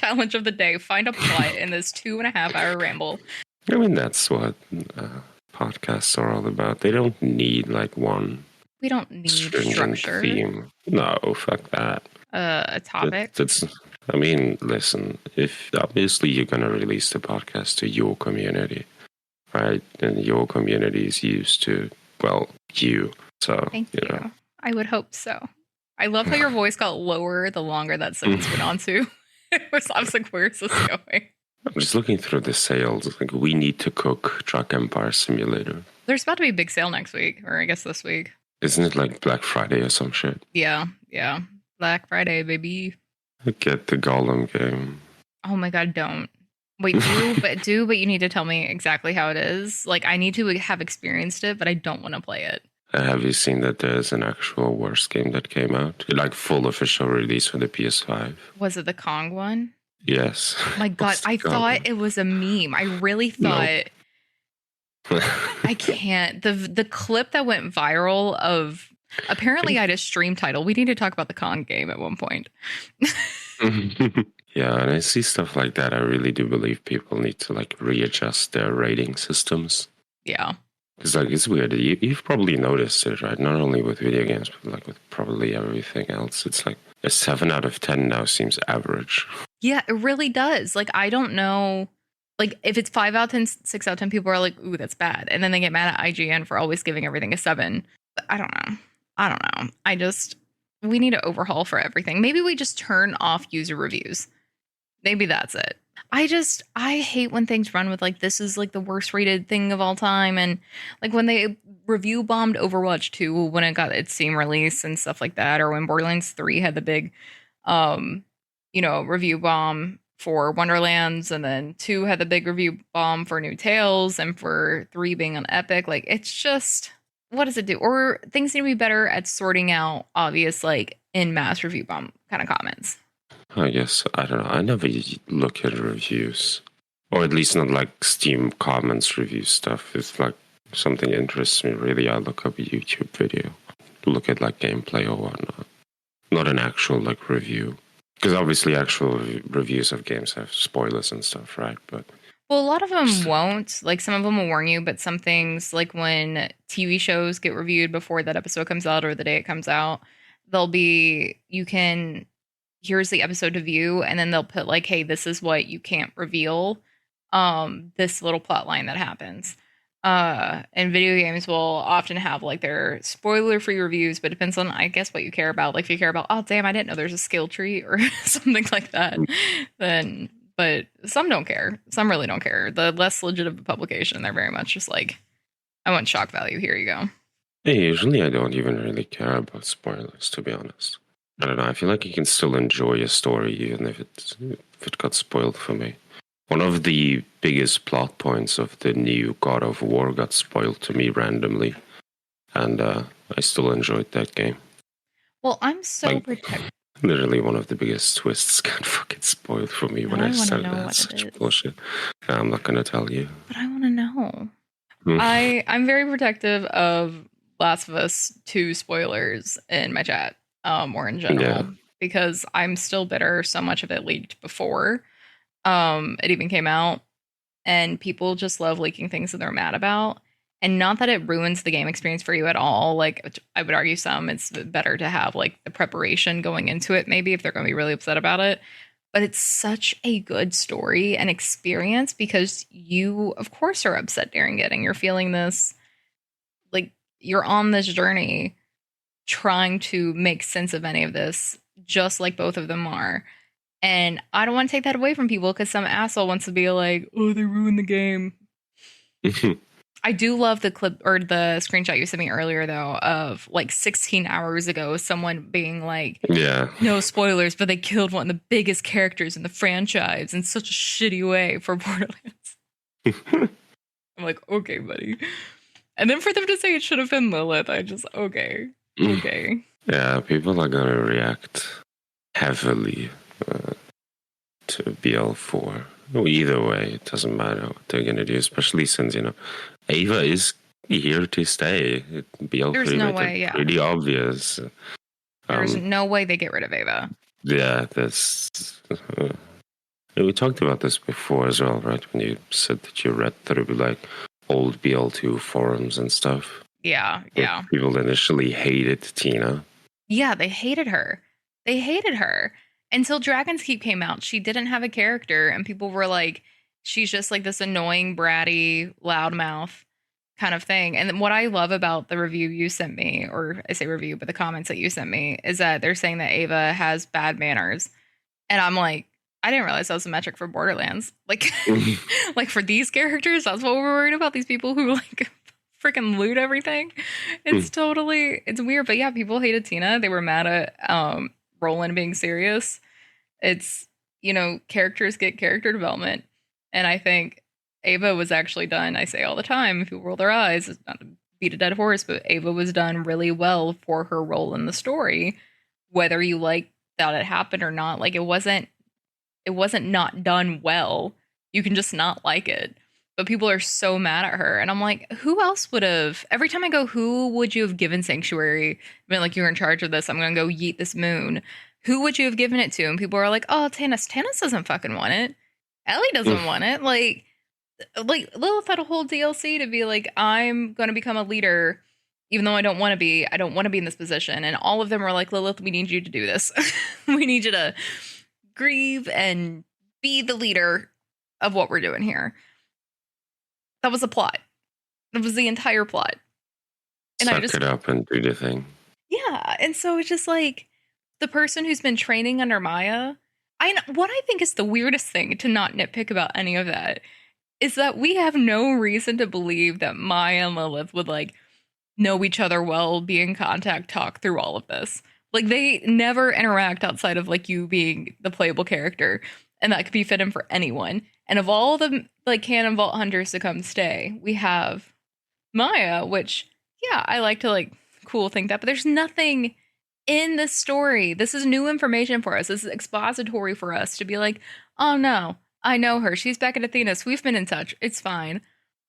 challenge of the day. Find a plot in this 2.5-hour ramble. I mean, that's what podcasts are all about. They don't need like one. We don't need stringent structure. Theme. No, fuck that. A topic. I mean, listen. If obviously you're gonna release the podcast to your community, right? And your community is used to you. So Thank you. I would hope so. I love how your voice got lower the longer that sentence went on to. I was like, where's this going? I'm just looking through the sales. Like, we need to cook Truck Empire Simulator. There's about to be a big sale next week, or I guess this week. Isn't it like Black Friday or some shit? Yeah. Black Friday, baby. Get the Gollum game. Oh my god, don't. Wait, but you need to tell me exactly how it is. Like, I need to have experienced it, but I don't want to play it. Have you seen that there's an actual worse game that came out? Like, full official release for the PS5. Was it the Kong one? Yes. Oh my god, I thought it was a meme. I really thought... Nope. I can't. The clip that went viral of... Apparently I had a stream title. We need to talk about the Kong game at one point. Yeah, and I see stuff like that. I really do believe people need to like readjust their rating systems. Yeah. Because like it's weird. You've probably noticed it, right? Not only with video games, but like with probably everything else. It's like a 7 out of 10 now seems average. Yeah, it really does. Like, I don't know. Like, if it's 5 out of 10, 6 out of 10, people are like, ooh, that's bad. And then they get mad at IGN for always giving everything a 7. But I don't know. We need to overhaul for everything. Maybe we just turn off user reviews. Maybe that's it. I hate when things run with like, this is like the worst rated thing of all time. And like when they review bombed Overwatch 2 when it got its Steam release and stuff like that, or when Borderlands 3 had the big, review bomb for Wonderlands, and then 2 had the big review bomb for New Tales, and for 3 being on Epic. Like, it's just, what does it do? Or things need to be better at sorting out obvious, like, in mass review bomb kind of comments. I guess, I don't know. I never look at reviews. Or at least not like Steam comments review stuff. If like something interests me, really, I look up a YouTube video. Look at like gameplay or whatnot. Not an actual like review. Because obviously actual reviews of games have spoilers and stuff, right? But well, a lot of them won't. Like, some of them will warn you, but some things, like when TV shows get reviewed before that episode comes out or the day it comes out, they'll be, here's the episode to view, and then they'll put like, hey, this is what you can't reveal, this little plot line that happens. And video games will often have like their spoiler-free reviews, but it depends on, I guess, what you care about. Like, if you care about, oh damn, I didn't know there's a skill tree or something like that, then, but some don't care. Some really don't care. The less legit of the publication, they're very much just like, I want shock value, here you go. Yeah, usually I don't even really care about spoilers, to be honest. I don't know, I feel like you can still enjoy a story even if it got spoiled for me. One of the biggest plot points of the new God of War got spoiled to me randomly, and I still enjoyed that game. Well, I'm so protective. Literally one of the biggest twists got fucking spoiled for me when I started. That's such bullshit. I'm not going to tell you. But I want to know. I'm very protective of Last of Us 2 spoilers in my chat. Or in general, because I'm still bitter. So much of it leaked before it even came out, and people just love leaking things that they're mad about. And not that it ruins the game experience for you at all. Like, I would argue it's better to have like the preparation going into it, maybe, if they're going to be really upset about it. But it's such a good story and experience because you, of course, are upset during it, and you're feeling this, like, you're on this journey trying to make sense of any of this, just like both of them are. And I don't want to take that away from people because some asshole wants to be like, oh, they ruined the game. I do love the clip or the screenshot you sent me earlier, though, of like 16 hours ago, someone being like, no spoilers, but they killed one of the biggest characters in the franchise in such a shitty way for Borderlands. I'm like, okay, buddy. And then for them to say it should have been Lilith, I just, okay. Yeah, people are going to react heavily to BL4. Either way, it doesn't matter what they're going to do, especially since, Ava is here to stay. BL3 There's no way, pretty obvious. There's no way they get rid of Ava. Yeah, that's... we talked about this before as well, right? When you said that you read through like old BL2 forums and stuff. Yeah. People initially hated Tina. Yeah, they hated her. They hated her. Until Dragon's Keep came out, she didn't have a character, and people were like, she's just like this annoying, bratty, loudmouth kind of thing. And what I love about the review you sent me, or I say review, but the comments that you sent me, is that they're saying that Ava has bad manners. And I'm like, I didn't realize that was a metric for Borderlands. Like, like for these characters, that's what we're worried about. These people who like freaking loot everything. It's totally, it's weird. But yeah, people hated Tina. They were mad at Roland being serious. It's, you know, characters get character development. And I think Ava was actually done, I say all the time, if you roll their eyes, it's not to beat a dead horse, but Ava was done really well for her role in the story, whether you like that it happened or not. Like it wasn't not done well. You can just not like it. But people are so mad at her. And I'm like, who else would have, every time I go, who would you have given Sanctuary? Been like, you're in charge of this. I'm going to go yeet this moon. Who would you have given it to? And people are like, oh, Tannis. Tannis doesn't fucking want it. Ellie doesn't want it. Like Lilith had a whole DLC to be like, I'm going to become a leader, even though I don't want to be. I don't want to be in this position. And all of them were like, Lilith, we need you to do this. We need you to grieve and be the leader of what we're doing here. That was the plot. That was the entire plot. And Suck it up and do the thing. Yeah. And so it's just like the person who's been training under Maya. What I think is the weirdest thing, to not nitpick about any of that, is that we have no reason to believe that Maya and Lilith would like know each other well, be in contact, talk through all of this. Like they never interact outside of like you being the playable character, and that could be fit in for anyone. And of all the like Canon Vault Hunters to come stay, we have Maya, which yeah, I like to like cool think that, but there's nothing in this story. This is new information for us. This is expository for us to be like, oh no, I know her. She's back at Athena's. We've been in touch. It's fine.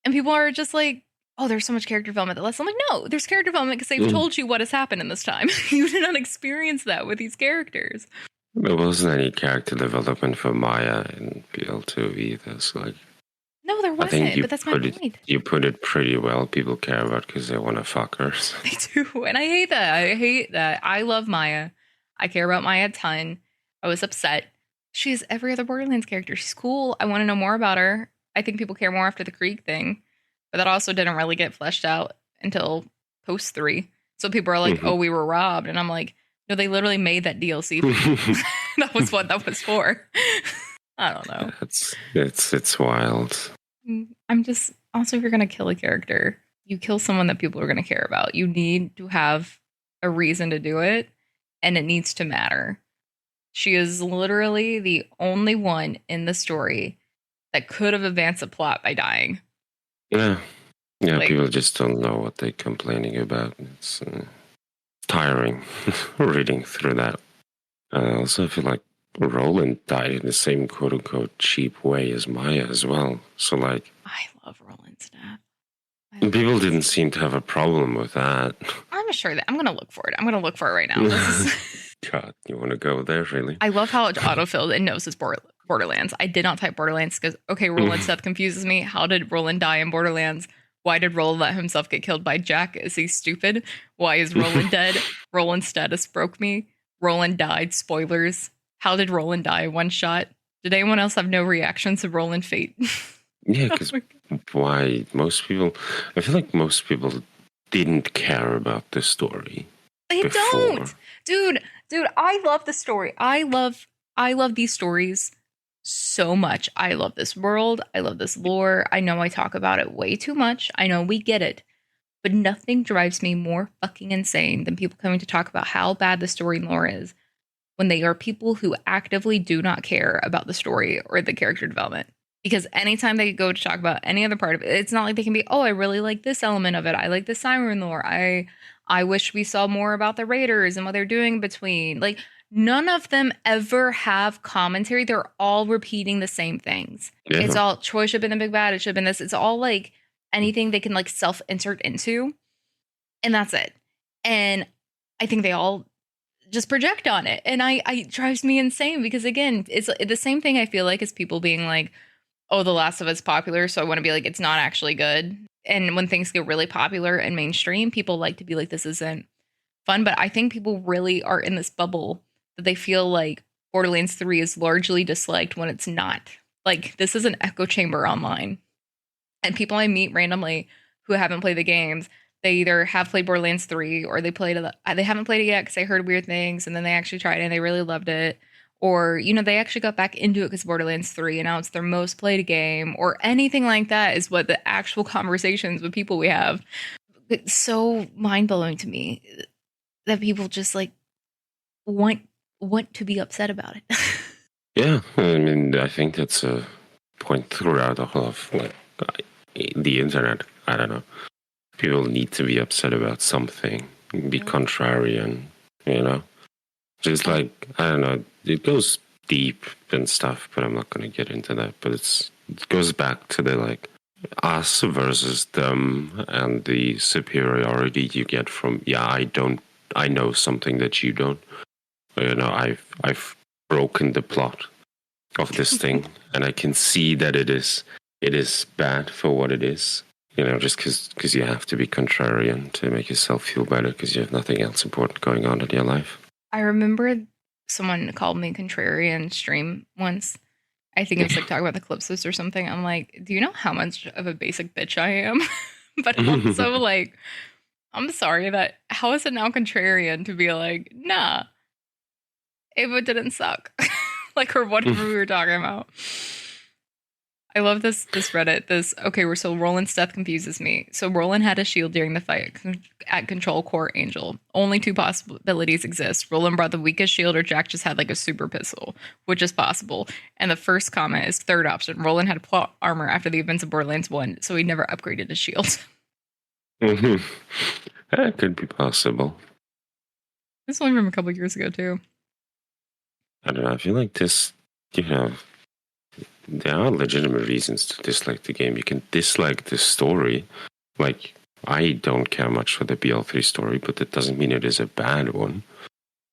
And people are just like, oh, there's so much character development. I'm like, no, there's character development because they've told you what has happened in this time. You did not experience that with these characters. There wasn't any character development for Maya in BL2 either. So like, no, there wasn't, but that's my point. You put it pretty well. People care about because they want to fuck her. So. They do, and I hate that. I love Maya. I care about Maya a ton. I was upset. She's every other Borderlands character. She's cool. I want to know more about her. I think people care more after the Krieg thing, but that also didn't really get fleshed out until post 3. So people are like, oh, we were robbed. And I'm like, no, they literally made that DLC. That was what that was for. I don't know. It's wild. I'm just, also, if you're going to kill a character, you kill someone that people are going to care about. You need to have a reason to do it, and it needs to matter. She is literally the only one in the story that could have advanced the plot by dying. Yeah. Yeah, like, people just don't know what they're complaining about. It's tiring reading through that. I also feel like Roland died in the same quote-unquote cheap way as Maya as well. So, like... I love Roland's death. People didn't seem to have a problem with that. I'm sure that... I'm going to look for it. I'm going to look for it right now. God, you want to go there, really? I love how it autofilled and knows it's Borderlands. I did not type Borderlands because, okay, Roland's death confuses me. How did Roland die in Borderlands? Why did Roland let himself get killed by Jack? Is he stupid? Why is Roland dead? Roland's status broke me. Roland died. Spoilers. How did Roland die? One shot. Did anyone else have no reactions to Roland fate? Yeah, because why? Most people... I feel like most people didn't care about the story. They don't. Dude, I love the story. I love these stories so much. I love this world. I love this lore. I know I talk about it way too much. I know we get it. But nothing drives me more fucking insane than people coming to talk about how bad the story and lore is when they are people who actively do not care about the story or the character development. Because anytime they go to talk about any other part of it, it's not like they can be, oh, I really like this element of it. I like the Siren lore. I wish we saw more about the Raiders and what they're doing between. Like, none of them ever have commentary. They're all repeating the same things. Yeah. It's all, Troy should have been the big bad. It should have been this. It's all like anything they can like self-insert into. And that's it. And I think they all just project on it. And it drives me insane because, again, it's the same thing I feel like as people being like, oh, The Last of Us popular, so I want to be like, it's not actually good. And when things get really popular and mainstream, people like to be like, this isn't fun. But I think people really are in this bubble that they feel like Borderlands 3 is largely disliked when it's not. Like, this is an echo chamber online. And people I meet randomly who haven't played the games, they either have played Borderlands 3 or they haven't played it yet because they heard weird things and then they actually tried it and they really loved it. Or, they actually got back into it because Borderlands 3 and now it's their most played game or anything like that is what the actual conversations with people we have. It's so mind-blowing to me that people just like want to be upset about it. Yeah, I mean, I think that's a point throughout all of like the internet. I don't know. People need to be upset about something, be contrarian, Just like, I don't know, it goes deep and stuff, but I'm not going to get into that. But it goes back to the like us versus them and the superiority you get from, I know something that you don't. I've broken the plot of this thing and I can see that it is bad for what it is. Just because you have to be contrarian to make yourself feel better because you have nothing else important going on in your life. I remember someone called me contrarian stream once. I think it was like talking about the Eclipses or something. I'm like, do you know how much of a basic bitch I am? But also like, I'm sorry that how is it now contrarian to be like, nah, Ava didn't suck. Like, or whatever we were talking about. I love this Reddit. So Roland's death confuses me. So Roland had a shield during the fight at Control Core Angel. Only two possibilities exist. Roland brought the weakest shield or Jack just had like a super pistol, which is possible. And the first comment is third option. Roland had plot armor after the events of Borderlands 1, so he never upgraded his shield. That could be possible. This one from a couple years ago too. I don't know. I feel like this, there are legitimate reasons to dislike the game. You can dislike the story. Like, I don't care much for the BL3 story, but that doesn't mean it is a bad one.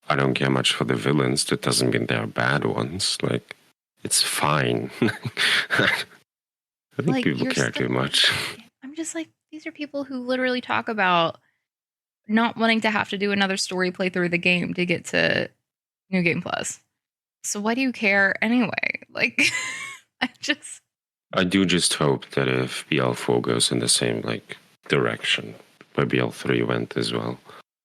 I don't care much for the villains. That doesn't mean they're bad ones. Like, it's fine. I think like, people care too much. I'm just like, these are people who literally talk about not wanting to have to do another story playthrough of the game to get to New Game Plus. So why do you care anyway? Like, I do just hope that if BL4 goes in the same like direction where BL3 went as well,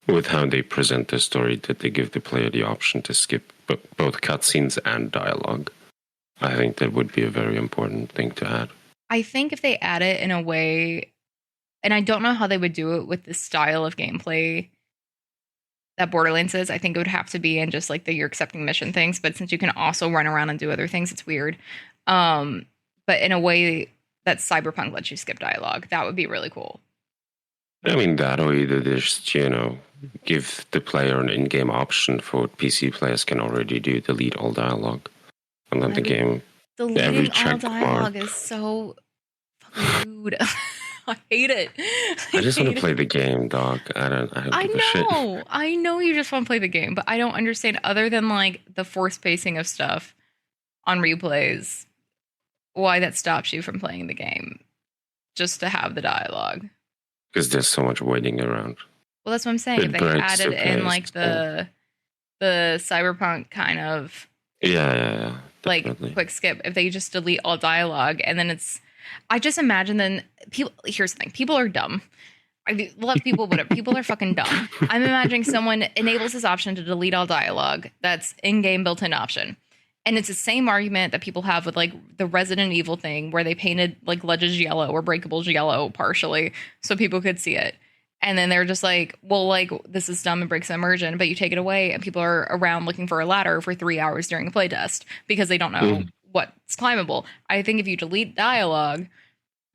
with how they present the story, that they give the player the option to skip both cutscenes and dialogue. I think that would be a very important thing to add. I think if they add it in a way, and I don't know how they would do it with the style of gameplay that Borderlands is, I think it would have to be in just like you're accepting mission things, but since you can also run around and do other things, it's weird. But in a way that Cyberpunk lets you skip dialogue, that would be really cool. I mean, that or either just, give the player an in-game option for what PC players can already do, delete all dialogue. And then the game, deleting all dialogue is so fucking rude. I hate it. I just want to play the game, dog. I don't give a shit. I know you just want to play the game, but I don't understand, other than like the forced pacing of stuff on replays, why that stops you from playing the game just to have the dialogue. Because there's so much waiting around. Well, that's what I'm saying. If they added in like the Cyberpunk kind of like quick skip, if they just delete all dialogue and then I just imagine then people. Here's the thing: people are dumb. I love people, but people are fucking dumb. I'm imagining someone enables this option to delete all dialogue. That's in-game built-in option, and it's the same argument that people have with like the Resident Evil thing, where they painted like ledges yellow or breakables yellow partially so people could see it, and then they're just like, well, like this is dumb and breaks immersion, but you take it away, and people are around looking for a ladder for 3 hours during a playtest because they don't know. What's climbable. I think if you delete dialogue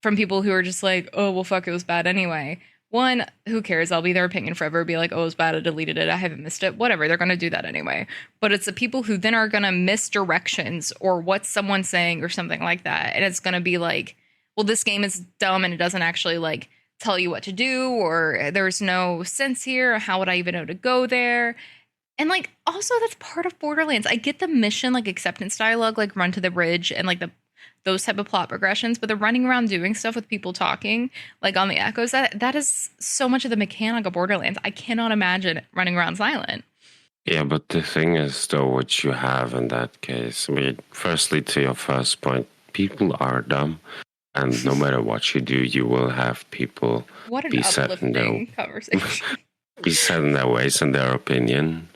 from people who are just like, oh, well, fuck, it was bad anyway. One, who cares? I'll be their opinion forever. Be like, oh, it was bad. I deleted it. I haven't missed it. Whatever. They're going to do that anyway. But it's the people who then are going to miss directions or what someone's saying or something like that. And it's going to be like, well, this game is dumb and it doesn't actually like tell you what to do, or there's no sense here. How would I even know to go there? And like also that's part of Borderlands. I get the mission like acceptance dialogue, like run to the bridge and like those type of plot progressions, but the running around doing stuff with people talking like on the echoes, that is so much of the mechanic of Borderlands. I cannot imagine running around silent. Yeah, but the thing is, though, what you have in that case, I mean, firstly, to your first point, people are dumb, and no matter what you do, you will have people What an be set in their uplifting conversation. be set in their ways and their opinion.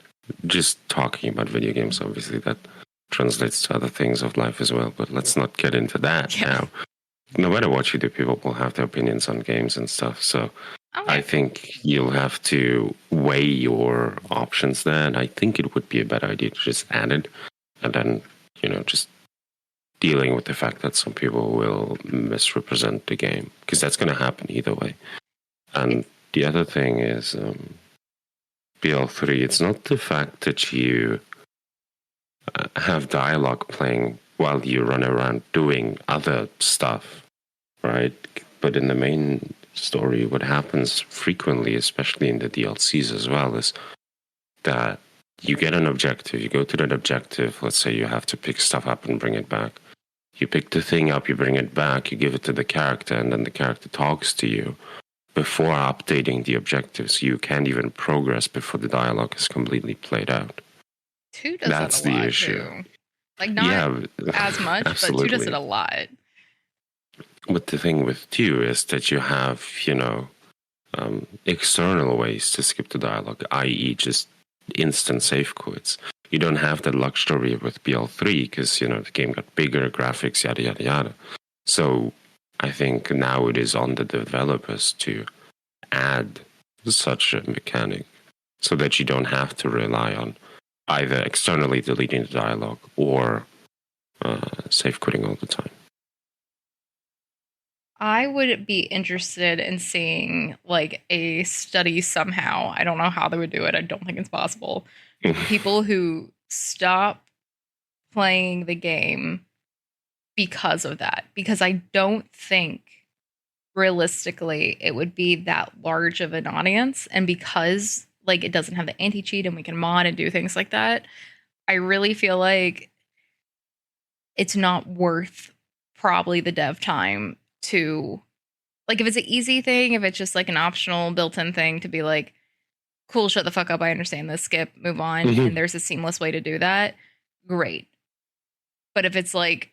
Just talking about video games, obviously, that translates to other things of life as well. But let's not get into that now. No matter what you do, people will have their opinions on games and stuff. So I think you'll have to weigh your options there. And I think it would be a better idea to just add it and then, just dealing with the fact that some people will misrepresent the game, because that's going to happen either way. And the other thing is BL3, it's not the fact that you have dialogue playing while you run around doing other stuff, right? But in the main story, what happens frequently, especially in the DLCs as well, is that you get an objective, you go to that objective, let's say you have to pick stuff up and bring it back. You pick the thing up, you bring it back, you give it to the character, and then the character talks to you before updating the objectives. You can't even progress before the dialogue is completely played out. 2 does That's that a lot, the issue. too. Like, not as much, absolutely. But 2 does it a lot. But the thing with 2 is that you have, external ways to skip the dialogue, i.e. just instant save quits. You don't have that luxury with BL3 because, the game got bigger, graphics, yada, yada, yada. So I think now it is on the developers to add such a mechanic so that you don't have to rely on either externally deleting the dialogue or save quitting all the time. I would be interested in seeing like a study somehow. I don't know how they would do it. I don't think it's possible. People who stop playing the game because of that. Because I don't think realistically it would be that large of an audience. And because like it doesn't have the anti-cheat and we can mod and do things like that, I really feel like it's not worth probably the dev time to, like, if it's an easy thing, if it's just like an optional built-in thing to be like, cool, shut the fuck up, I understand this, skip, move on, and there's a seamless way to do that, great. But if it's like,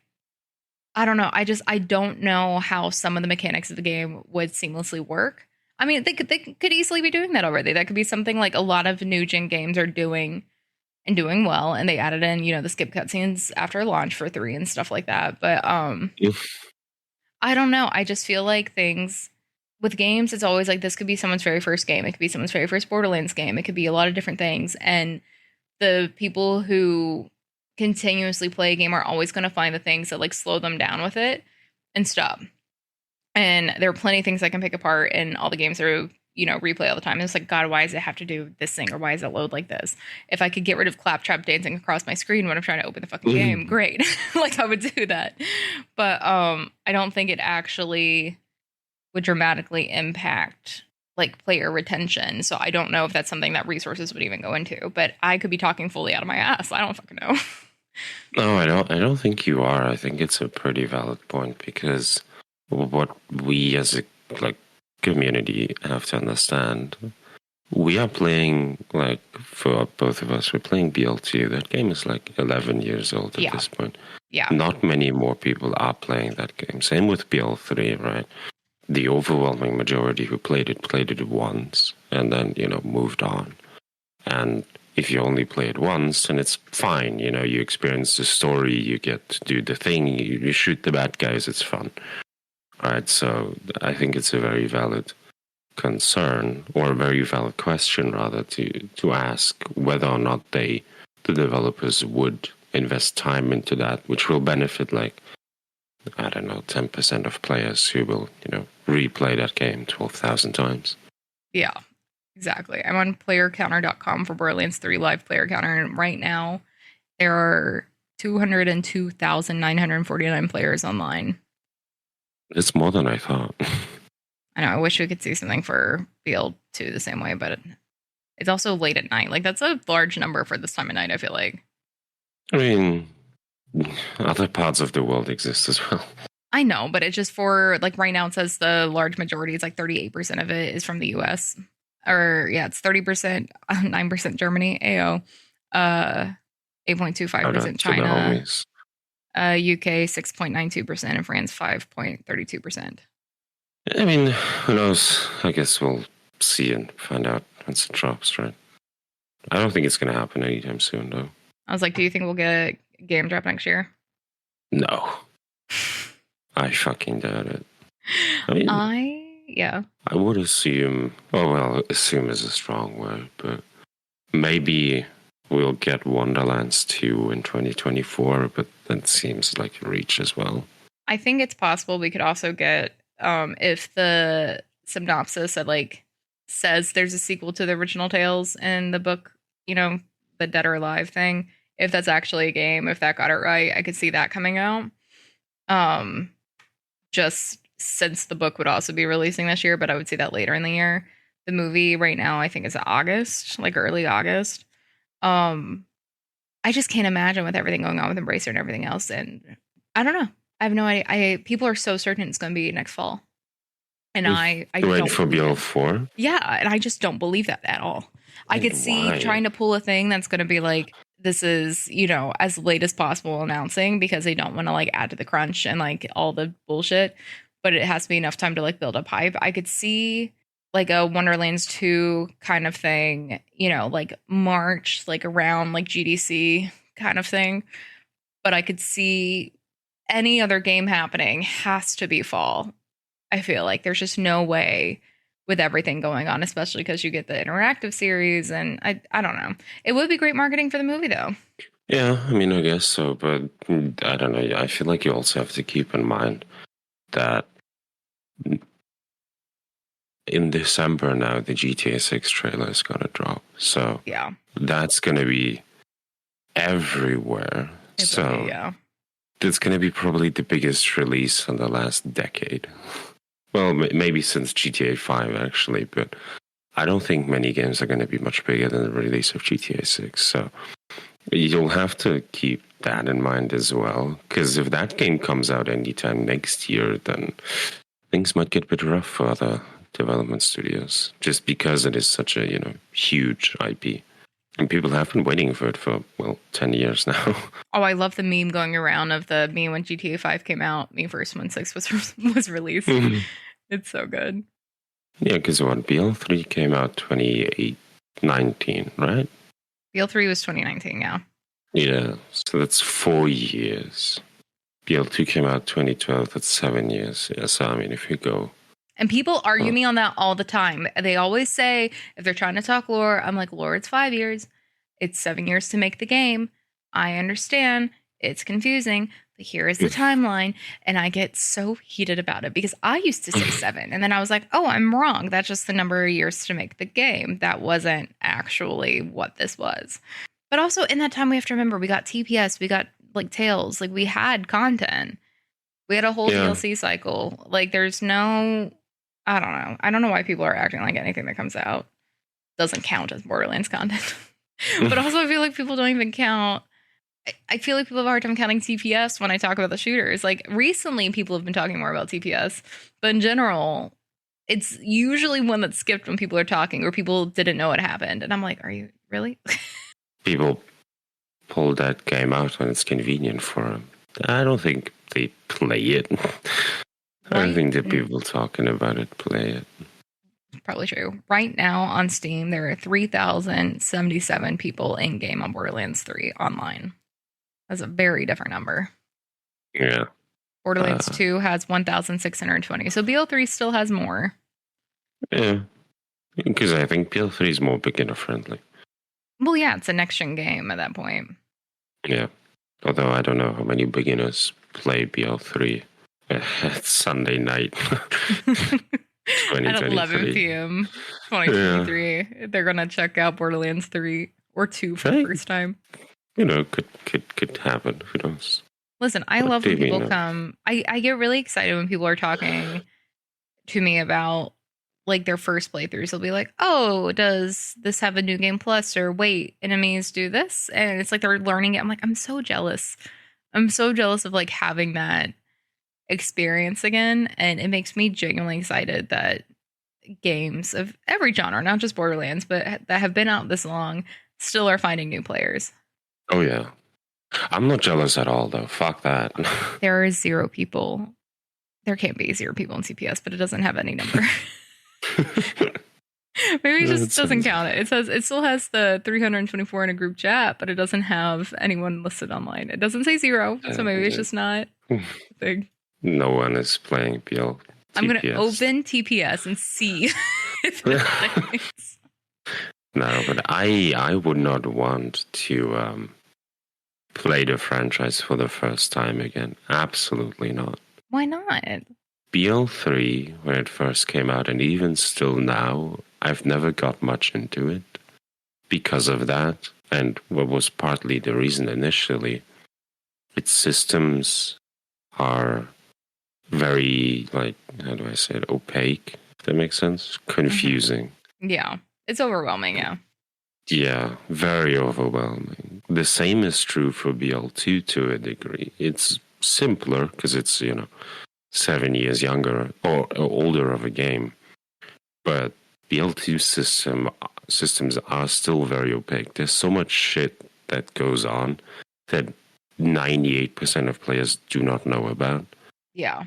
I don't know, I don't know how some of the mechanics of the game would seamlessly work. I mean, they could easily be doing that already. That could be something like a lot of new gen games are doing and doing well, and they added in, the skip cutscenes after launch for 3 and stuff like that. But I don't know. I just feel like things with games, it's always like this could be someone's very first game. It could be someone's very first Borderlands game. It could be a lot of different things. And the people who continuously play a game are always going to find the things that like slow them down with it and stop. And there are plenty of things I can pick apart in all the games that are, replay all the time. And it's like, God, why does it have to do this thing? Or why does it load like this? If I could get rid of claptrap dancing across my screen when I'm trying to open the fucking game, great. Like I would do that. But I don't think it actually would dramatically impact like player retention. So I don't know if that's something that resources would even go into. But I could be talking fully out of my ass. I don't fucking know. No, I don't think you are. I think it's a pretty valid point because what we as a community have to understand, we are playing, like, for both of us, we're playing BL2. That game is like 11 years old at this point. Yeah. Not many more people are playing that game. Same with BL3, right? The overwhelming majority who played it once and then, moved on. And if you only play it once, then it's fine. You experience the story, you get to do the thing, you shoot the bad guys, it's fun. Right, so I think it's a very valid concern, or a very valid question, rather, to ask whether or not the developers would invest time into that, which will benefit, like, I don't know, 10% of players who will, replay that game 12,000 times. Yeah, exactly. I'm on playercounter.com for Borderlands 3 live player counter, and right now there are 202,949 players online. It's more than I thought. I know. I wish we could see something for BL2 the same way, but It's also late at night. Like, that's a large number for this time of night, I feel like. I mean, other parts of the world exist as well. I know, but it's just for, like, right now it says the large majority, it's like 38% of it is from the US. Or, yeah, it's 30%, 9% Germany, AO, 8.25% China, UK 6.92%, and France 5.32%. I mean, who knows? I guess we'll see and find out once it drops, right? I don't think it's going to happen anytime soon, though. I was like, do you think we'll get a game drop next year? No. I fucking doubt it. I mean, I would assume, assume is a strong word, but maybe we'll get Wonderlands 2 in 2024, but that seems like a reach as well. I think it's possible we could also get, if the synopsis that, like, says there's a sequel to the original Tales in the book, you know, the Dead or Alive thing, if that's actually a game, if that got it right, I could see that coming out. Just since the book would also be releasing this year, but I would see that later in the year. The movie right now, I think, is August, like early August. I just can't imagine with everything going on with Embracer and everything else. And I don't know. I have no idea. People are so certain it's going to be next fall. And I don't for BL4? Yeah, and I just don't believe that at all. I could see trying to pull a thing that's going to be like, this is, you know, as late as possible announcing, because they don't want to, like, add to the crunch and, like, all the bullshit, but it has to be enough time to, like, build up hype. I could see, like, a Wonderlands 2 kind of thing, you know, like March, like around, like, GDC kind of thing. But I could see any other game happening has to be fall. I feel like there's just no way with everything going on, especially because you get the interactive series, and I don't know. It would be great marketing for the movie, though. Yeah, I mean, I guess so, but I don't know. I feel like you also have to keep in mind that in December now, the GTA 6 trailer is going to drop. So yeah, that's going to be everywhere. It's going to be probably the biggest release in the last decade. Well, maybe since GTA 5, actually, but I don't think many games are going to be much bigger than the release of GTA 6. So you'll have to keep that in mind as well, because if that game comes out anytime next year, then things might get a bit rough for other development studios, just because it is such a, you know, huge IP. And people have been waiting for it for, 10 years now. Oh, I love the meme going around of the me when GTA 5 came out, me first when 6 was released. Mm-hmm. It's so good. Yeah, because BL3 came out 2019, right? BL3 was 2019, yeah. Yeah, so that's 4 years. BL2 came out 2012, that's 7 years. Yeah, so I mean, if you go... And people argue me on that all the time. They always say, if they're trying to talk lore, I'm like, lore, it's 5 years. It's 7 years to make the game. I understand. It's confusing. But here is the timeline. And I get so heated about it because I used to say 7. And then I was like, oh, I'm wrong. That's just the number of years to make the game. That wasn't actually what this was. But also in that time, we have to remember, we got TPS. We got, like, Tales. Like, we had content. We had a whole DLC cycle. Like, there's no... I don't know. I don't know why people are acting like anything that comes out doesn't count as Borderlands content. But also, I feel like people don't even count. I feel like people have a hard time counting TPS when I talk about the shooters. Like, recently, people have been talking more about TPS. But in general, it's usually one that's skipped when people are talking or people didn't know what happened. And I'm like, are you really? People pull that game out when it's convenient for them. I don't think they play it. I don't think the people talking about it play it. Probably true. Right now on Steam, there are 3,077 people in game on Borderlands 3 online. That's a very different number. Yeah. Borderlands 2 has 1,620. So BL3 still has more. Yeah. Because I think BL3 is more beginner friendly. Well, yeah, it's a next gen game at that point. Yeah. Although I don't know how many beginners play BL3. It's Sunday night. At 11 p.m. 2023. Yeah. They're going to check out Borderlands 3 or 2 for the first time. You know, could happen. Who knows? Listen, I love when people come. I get really excited when people are talking to me about like their first playthroughs, they'll be like, "Oh, does this have a new game plus?" Or wait, enemies do this, and it's like they're learning it. I'm like, I'm so jealous. I'm so jealous of like having that experience again, and it makes me genuinely excited that games of every genre, not just Borderlands, but that have been out this long, still are finding new players. Oh yeah, I'm not jealous at all though. Fuck that. There are 0 people. There can't be 0 people in CPS, but it doesn't have any number. Maybe it just doesn't count it. It says it still has the 324 in a group chat, but it doesn't have anyone listed online. It doesn't say 0, so maybe it's just not a thing. No one is playing PL. I'm going to open TPS and see if it plays. No, but I would not want to play the franchise for the first time again. Absolutely not. Why not? BL3, when it first came out, and even still now, I've never got much into it because of that. And what was partly the reason initially, its systems are very, like, how do I say it, opaque, if that makes sense? Confusing. Mm-hmm. Yeah, it's overwhelming, yeah. Yeah, very overwhelming. The same is true for BL2 to a degree. It's simpler because it's, 7 years younger or older of a game. But BL2 systems are still very opaque. There's so much shit that goes on that 98% of players do not know about. Yeah.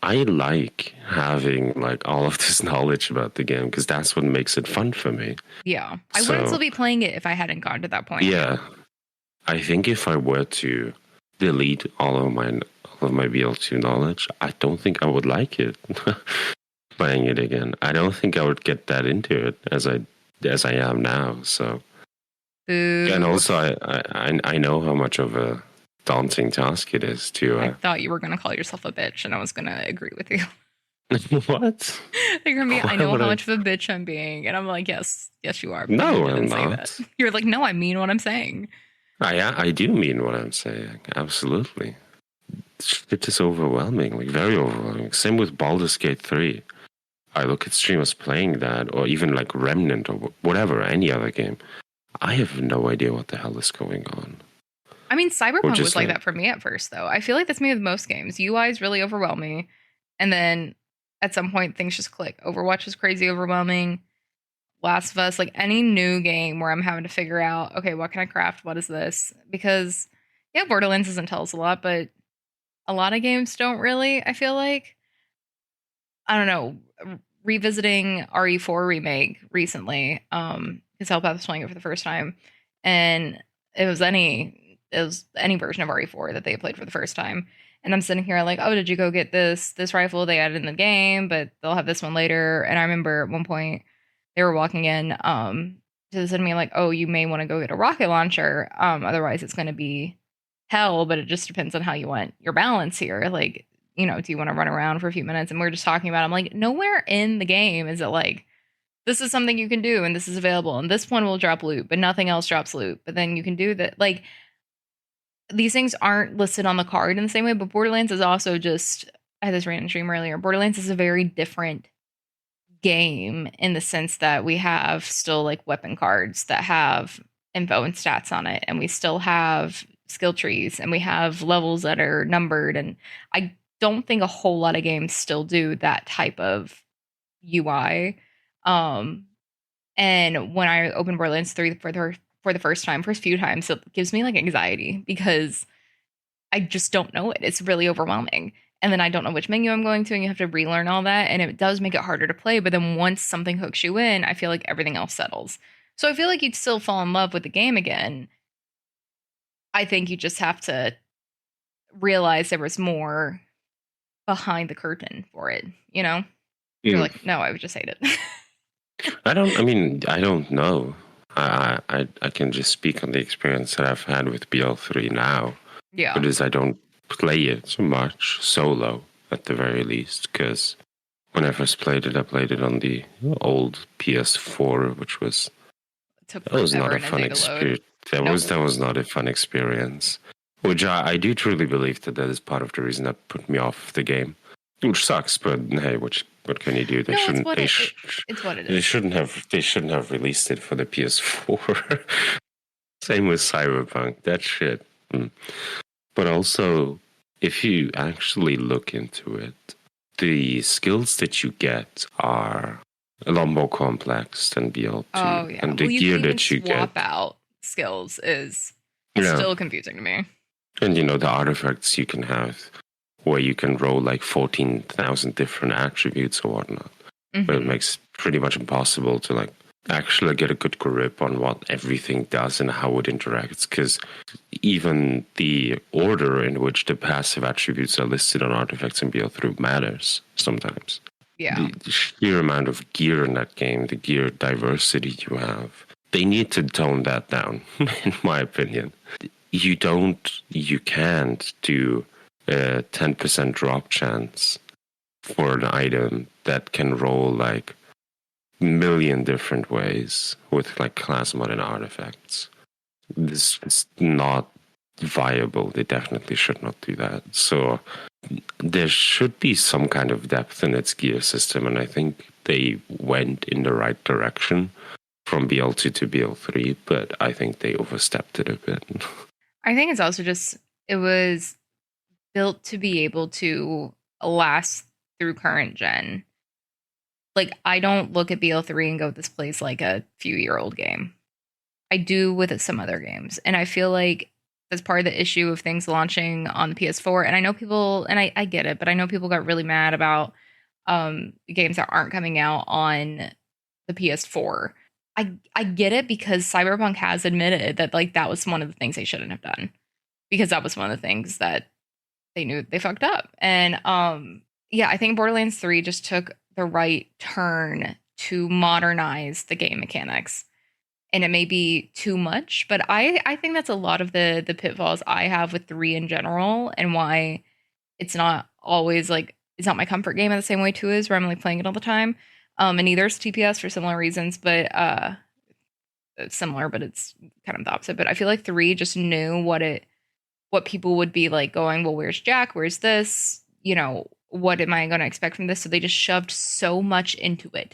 I like having like all of this knowledge about the game because that's what makes it fun for me. Yeah. I wouldn't still be playing it if I hadn't gotten to that point. Yeah. I think if I were to delete all of my BL2 knowledge, I don't think I would like it playing it again. I don't think I would get that into it as I am now. So Ooh. And also I know how much of a daunting task it is to I thought you were going to call yourself a bitch and I was going to agree with you. What? You're gonna be, I know how much of a bitch I'm being, and I'm like, yes you are. No, I'm not. You're like, no, I mean what I'm saying. I do mean what I'm saying. Absolutely. It is overwhelming, like very overwhelming. Same with Baldur's Gate 3. I look at streamers playing that, or even like Remnant or whatever, any other game. I have no idea what the hell is going on. I mean, Cyberpunk was like that for me at first, though. I feel like that's me with most games. UIs really overwhelm me, and then at some point things just click. Overwatch is crazy overwhelming. Last of Us, like any new game where I'm having to figure out, okay, what can I craft? What is this? Because yeah, Borderlands doesn't tell us a lot, but a lot of games don't really. I feel like, I don't know, revisiting RE4 remake recently, because Hellpath was playing it for the first time, and it was any version of RE4 that they played for the first time. And I'm sitting here like, oh, did you go get this rifle they added in the game, but they'll have this one later. And I remember at one point they were walking in to send me like, oh, you may want to go get a rocket launcher. Otherwise it's going to be hell, but it just depends on how you want your balance here. Like, do you want to run around for a few minutes? And we're just talking about, I'm like, nowhere in the game is it like, this is something you can do and this is available and this one will drop loot, but nothing else drops loot. But then you can do that. Like, these things aren't listed on the card in the same way, but Borderlands is also just, I had this random stream earlier, Borderlands is a very different game in the sense that we have still like weapon cards that have info and stats on it, and we still have skill trees, and we have levels that are numbered, and I don't think a whole lot of games still do that type of UI. And when I opened Borderlands 3 for the first few times, it gives me like anxiety because I just don't know it. It's really overwhelming. And then I don't know which menu I'm going to, and you have to relearn all that. And it does make it harder to play. But then once something hooks you in, I feel like everything else settles. So I feel like you'd still fall in love with the game again. I think you just have to realize there was more behind the curtain for it, You're like, no, I would just hate it. I don't know. I can just speak on the experience that I've had with BL3 now. Yeah. Because I don't play it so much solo, at the very least, because when I first played it, I played it on the old PS4, which was... That was not a fun experience. That was not a fun experience. Which I do truly believe that is part of the reason that put me off the game. Which sucks, but hey, which What can you do? They No, it's shouldn't. what They, it's what it they is. shouldn't have. They shouldn't have released it for the PS4. Same with Cyberpunk. That shit. But also, if you actually look into it, the skills that you get are a lot more complex than BL2. Oh yeah. And the Well, you gear can even that you swap get, out skills is yeah, still confusing to me. and the artifacts you can have, where you can roll like 14,000 different attributes or whatnot. But it makes it pretty much impossible to like actually get a good grip on what everything does and how it interacts, because even the order in which the passive attributes are listed on artifacts in BL3 matters sometimes. Yeah. The sheer amount of gear in that game, the gear diversity you have, they need to tone that down, in my opinion. You can't do a 10% drop chance for an item that can roll like million different ways with like class mod and artifacts. This is not viable. They definitely should not do that. So there should be some kind of depth in its gear system, and I think they went in the right direction from BL2 to BL3, but I think they overstepped it a bit. I think it's also just it was built to be able to last through current gen. Like, I don't look at BL3 and go, this plays like a few-year-old game. I do with some other games. And I feel like that's part of the issue of things launching on the PS4. And I know people, and I get it, but I know people got really mad about games that aren't coming out on the PS4. I get it, because Cyberpunk has admitted that like that was one of the things they shouldn't have done, because that was one of the things that they knew they fucked up. And yeah, I think Borderlands 3 just took the right turn to modernize the game mechanics. And it may be too much, but I think that's a lot of the pitfalls I have with 3 in general, and why it's not always like it's not my comfort game in the same way 2 is, where I'm like playing it all the time. And neither is TPS for similar reasons, but it's similar, but it's kind of the opposite. But I feel like 3 just knew what people would be like going, well, where's Jack? Where's this? You know, what am I going to expect from this? So they just shoved so much into it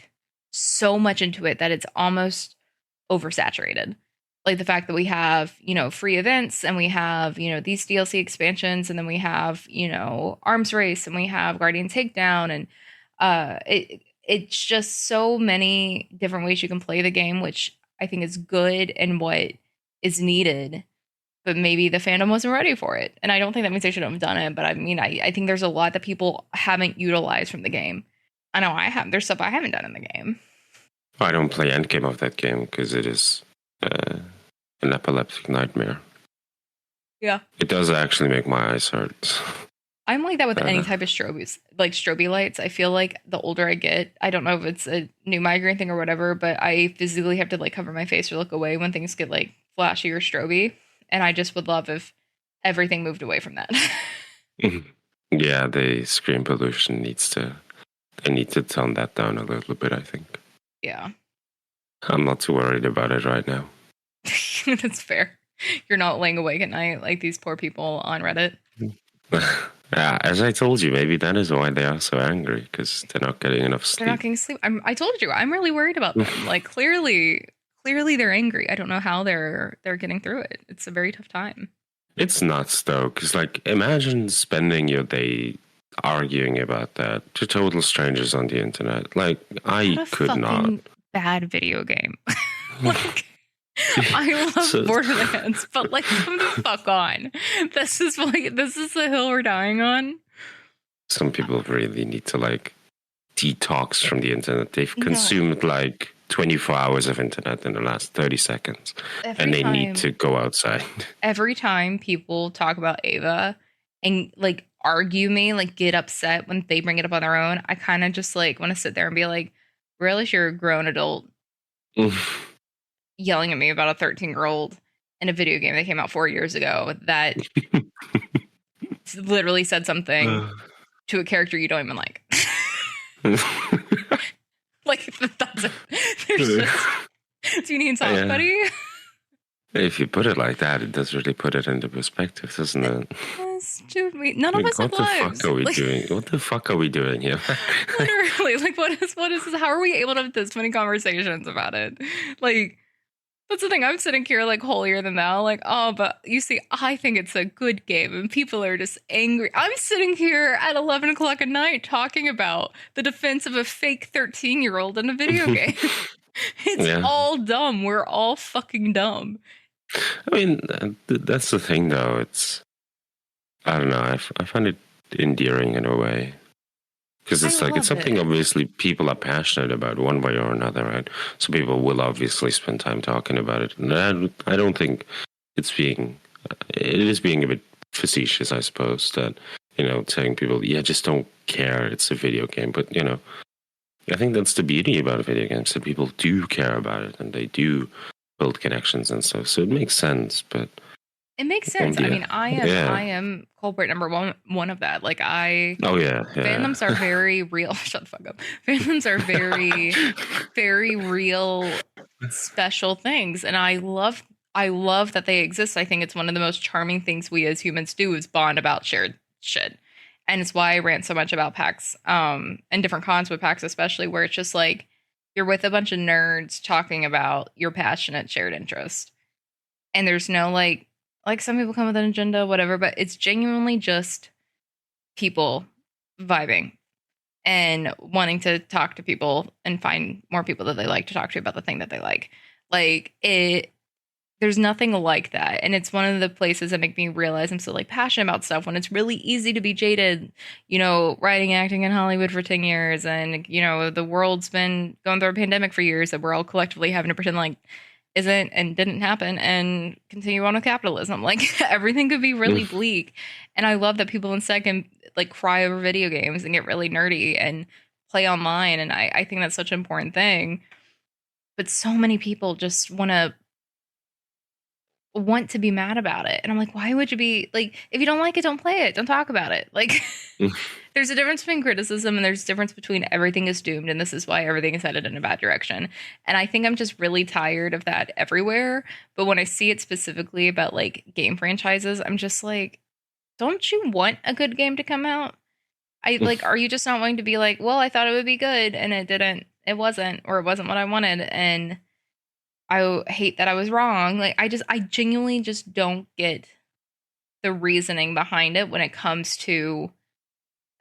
that it's almost oversaturated. Like the fact that we have, free events, and we have, these DLC expansions, and then we have, Arms Race, and we have Guardian Takedown, and it's just so many different ways you can play the game, which I think is good and what is needed. But maybe the fandom wasn't ready for it. And I don't think that means they shouldn't have done it. But I mean, I think there's a lot that people haven't utilized from the game. I know I have. There's stuff I haven't done in the game. I don't play endgame of that game because it is an epileptic nightmare. Yeah. It does actually make my eyes hurt. I'm like that with any type of strobe lights. I feel like the older I get, I don't know if it's a new migraine thing or whatever, but I physically have to like cover my face or look away when things get like flashy or stroby. And I just would love if everything moved away from that. Yeah, the screen pollution they need to tone that down a little bit, I think. Yeah. I'm not too worried about it right now. That's fair. You're not laying awake at night like these poor people on Reddit. Yeah, as I told you, maybe that is why they are so angry, because they're not getting enough sleep. They're not getting sleep. I told you, I'm really worried about them. Like clearly they're angry. I don't know how they're getting through it. It's a very tough time. It's nuts though, because like imagine spending your day arguing about that to total strangers on the internet. Like I could not. Bad video game. Like I love Borderlands, but like come the fuck on. This is the hill we're dying on. Some people really need to like detox from the internet. They've consumed like 24 hours of internet in the last 30 seconds. And they need to go outside. Every time people talk about Ava and like argue me, like get upset when they bring it up on their own, I kind of just like want to sit there and be like, realize you're a grown adult yelling at me about a 13-year-old in a video game that came out 4 years ago that literally said something to a character you don't even like. Like that's it. There's just, do you need sauce, buddy? If you put it like that, it does really put it into perspective, doesn't it? Yes, dude, none of us have lives. What the fuck are we doing? What the fuck are we doing here? Literally, like, what is this? How are we able to have this many conversations about it? Like, that's the thing. I'm sitting here like holier than thou, like, oh, but you see, I think it's a good game, and people are just angry. I'm sitting here at 11 o'clock at night talking about the defense of a fake 13-year-old in a video game. It's all dumb. We're all fucking dumb. I mean, that's the thing, though. I don't know. I find it endearing in a way. Because it's like, it's something obviously people are passionate about one way or another, right? So people will obviously spend time talking about it. And I don't think it is being a bit facetious, I suppose, that, telling people, yeah, just don't care. It's a video game. But, I think that's the beauty about video games, that people do care about it and they do build connections and stuff. So it makes sense, but it makes sense. I mean, I am culprit number one of that. Like, fandoms are very real. Shut the fuck up. Fandoms are very, very real, special things, and I love that they exist. I think it's one of the most charming things we as humans do is bond about shared shit, and it's why I rant so much about PAX, and different cons with PAX, especially where it's just like you're with a bunch of nerds talking about your passionate shared interest, and there's no like some people come with an agenda, whatever, but it's genuinely just people vibing and wanting to talk to people and find more people that they like to talk to about the thing that they like. Like, there's nothing like that. And it's one of the places that make me realize I'm so like passionate about stuff when it's really easy to be jaded, writing, acting in Hollywood for 10 years. And, the world's been going through a pandemic for years that we're all collectively having to pretend like isn't and didn't happen and continue on with capitalism. Like, everything could be really bleak. And I love that people instead can like cry over video games and get really nerdy and play online. And I think that's such an important thing. But so many people just want to be mad about it. And I'm like, why would you be like, if you don't like it, don't play it. Don't talk about it. Like, there's a difference between criticism and there's a difference between everything is doomed and this is why everything is headed in a bad direction. And I think I'm just really tired of that everywhere. But when I see it specifically about like game franchises, I'm just like, don't you want a good game to come out? Are you just not willing to be like, well, I thought it would be good and it wasn't what I wanted. And I hate that I was wrong. Like, I genuinely just don't get the reasoning behind it when it comes to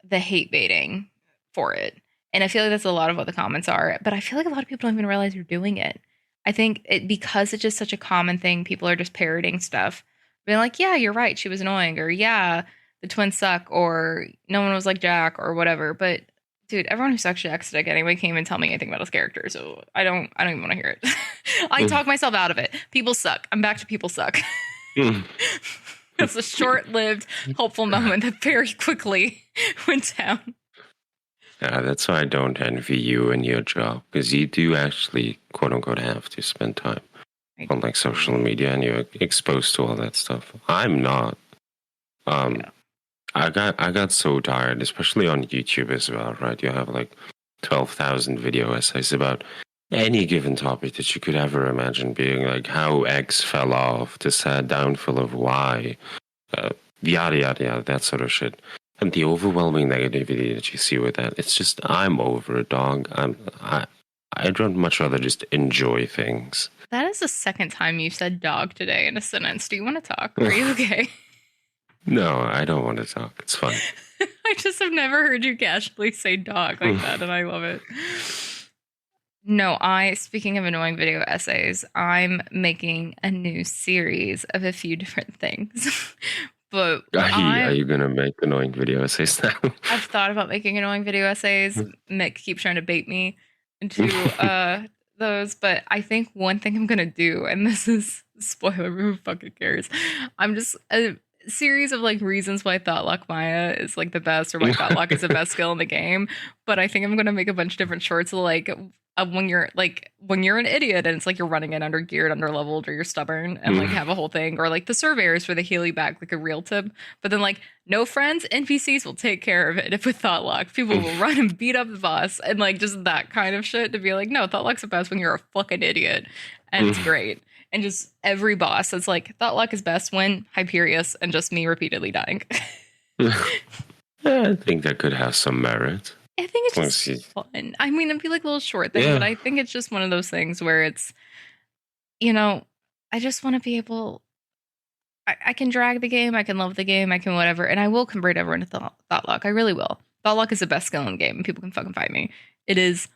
the hate baiting for it. And I feel like that's a lot of what the comments are, but I feel like a lot of people don't even realize you're doing it. I think because it's just such a common thing, people are just parroting stuff. Being like, yeah, you're right, she was annoying, or yeah, the twins suck, or no one was like Jack, or whatever. But dude, everyone who sucks Jack's dick anyway can't even tell me anything about his character, so I don't even want to hear it. I talk myself out of it. People suck. I'm back to people suck. It's a short-lived, hopeful moment that very quickly went down. Yeah, that's why I don't envy you and your job, because you do actually, quote unquote, have to spend time on like social media and you're exposed to all that stuff. I'm not. I got so tired, especially on YouTube as well, right? You have like 12,000 video essays about any given topic that you could ever imagine, being like how X fell off, the sad downfall of Y, yada, yada, yada, that sort of shit. And the overwhelming negativity that you see with that, it's just, I'm over it, dog. I'd much rather just enjoy things. That is the second time you said dog today in a sentence. Do you want to talk? Are you okay? No, I don't want to talk. It's fine. I just have never heard you casually say dog like that, and I love it. No, speaking of annoying video essays, I'm making a new series of a few different things. But are you going to make annoying video essays now? I've thought about making annoying video essays. Mick keeps trying to bait me into those, but I think one thing I'm going to do, and this is spoiler, who fucking cares? I'm just a series of like reasons why Thoughtlock Maya is like the best, or why Thoughtlock is the best skill in the game. But I think I'm going to make a bunch of different shorts of like when you're an idiot and it's like you're running it under geared, under leveled, or you're stubborn, and like have a whole thing, or like the surveyors for the heal you back, like a real tip. But then like no friends, NPCs will take care of it. If with Thoughtlock, people will run and beat up the boss, and like just that kind of shit to be like, no, Thoughtlock's the best when you're a fucking idiot, and it's great. and just every boss that's like, thought luck is best when Hyperius, and just me repeatedly dying. I think that could have some merit. I think it's just fun. I mean, it'd be like a little short thing, but I think it's just one of those things where it's, I just want to be able. I can drag the game, I can love the game, I can whatever, and I will convert everyone to thought luck. I really will. Thought luck is the best skill in the game, and people can fucking fight me. It is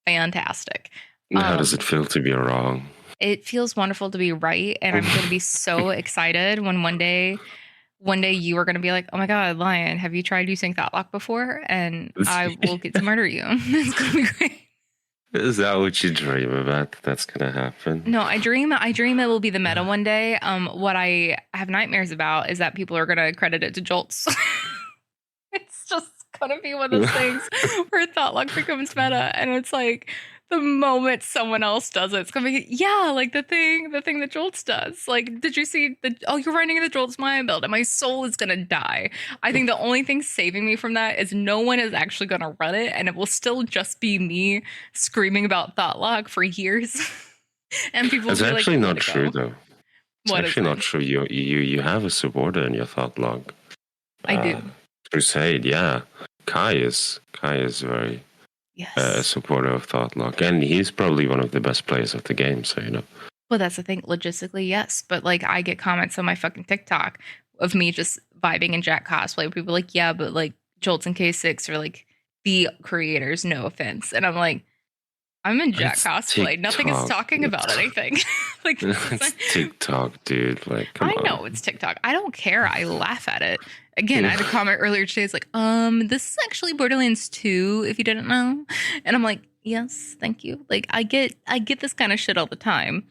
fantastic. How does it feel to be wrong? It feels wonderful to be right, and I'm going to be so excited when one day you are going to be like, oh my god, Lion, have you tried using thought luck before? And I will get to murder you. It's going to be great. Is that what you dream about? That's gonna happen? No, I dream it will be the meta one day. What I have nightmares about is that people are gonna credit it to jolts. It's just gonna be one of those things where thought luck becomes meta, and it's like the moment someone else does it, it's gonna be like the thing that Jolts does. Like, did you see you're running the Jolts Maya build, and my soul is gonna die. I think the only thing saving me from that is no one is actually gonna run it, and it will still just be me screaming about thought luck for years. And people. It's actually not true though. It's actually not true. You have a supporter in your thought luck. I do. Crusade, yeah. Kai is very. Yes. Supporter of thought luck, and he's probably one of the best players of the game, so Well, that's the thing, logistically, yes, but like I get comments on my fucking TikTok of me just vibing in Jack cosplay where people are like, yeah, but like Jolts and K6 are like the creators, no offense. And I'm like, I'm in Jack cosplay. TikTok. Nothing is talking about anything. Like, it's TikTok, dude. Like, come on. I know it's TikTok. I don't care. I laugh at it. Again, I had a comment earlier today. It's like, this is actually Borderlands 2, if you didn't know. And I'm like, yes, thank you. Like, I get this kind of shit all the time.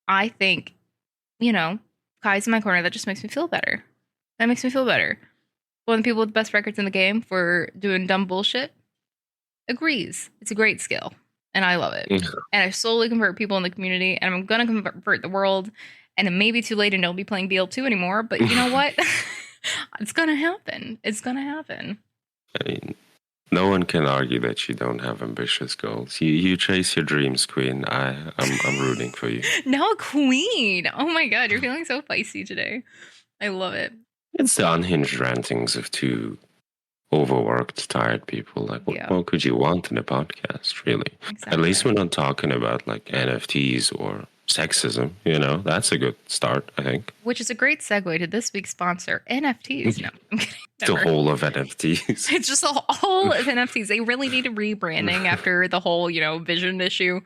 I think, Kai's in my corner. That just makes me feel better. That makes me feel better. One of the people with the best records in the game for doing dumb bullshit agrees. It's a great skill. And I love it. And I slowly convert people in the community, and I'm going to convert the world. And it may be too late and don't be playing BL2 anymore. But you know what? It's going to happen. It's going to happen. I mean, no one can argue that you don't have ambitious goals. You chase your dreams, Queen. I'm rooting for you. No, Queen. Oh my God, you're feeling so feisty today. I love it. It's the unhinged rantings of two overworked, tired people. Like, what could you want in a podcast, really? Exactly. At least we're not talking about like NFTs or sexism. That's a good start, I think. Which is a great segue to this week's sponsor, NFTs. No, I'm kidding. The whole of NFTs. It's just the whole of NFTs. They really need a rebranding after the whole, vision issue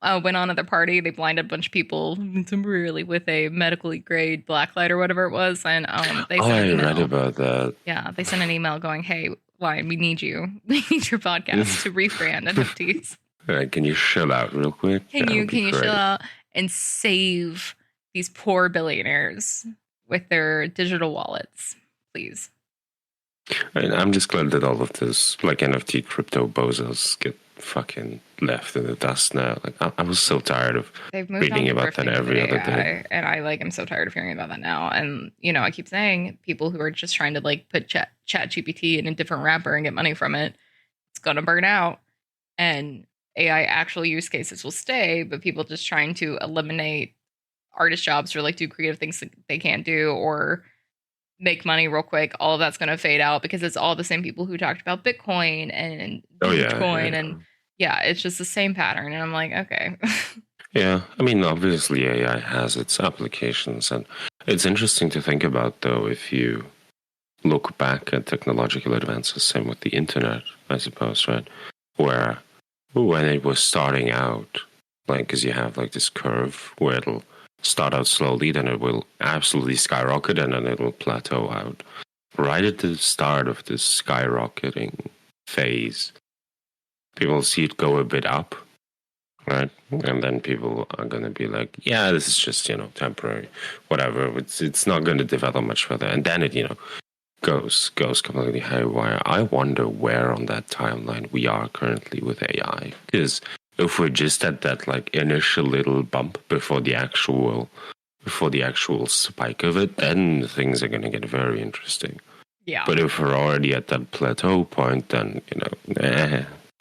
went on at the party. They blinded a bunch of people temporarily with a medically grade blacklight or whatever it was. And they sent an email. I read about that. Yeah, they sent an email going, hey, Lion, we need you. We need your podcast to rebrand NFTs. All right, can you chill out real quick? Can you chill out and save these poor billionaires with their digital wallets, please? I'm just glad that all of this, like, NFT crypto bozos get fucking left in the dust now. Like, I was so tired of reading about that every other day. And I'm so tired of hearing about that now. And, I keep saying people who are just trying to, like, put chat GPT in a different wrapper and get money from it, it's going to burn out. And AI actual use cases will stay, but people just trying to eliminate artist jobs or, like, do creative things that they can't do or make money real quick, all of that's going to fade out because it's all the same people who talked about Bitcoin and Dogecoin. And it's just the same pattern. And I'm like, okay. Yeah. I mean, obviously AI has its applications, and it's interesting to think about, though, if you look back at technological advances, same with the internet, I suppose, right? Where when it was starting out, like, because you have like this curve where it'll start out slowly, then it will absolutely skyrocket, and then it'll plateau out. Right at the start of this skyrocketing phase, people see it go a bit up, right? And then people are going to be like, yeah, this is just, temporary, whatever. It's not going to develop much further. And then it, goes completely haywire. I wonder where on that timeline we are currently with AI. Because if we're just at that like initial little bump before the actual spike of it, then things are going to get very interesting. Yeah. But if we're already at that plateau point, then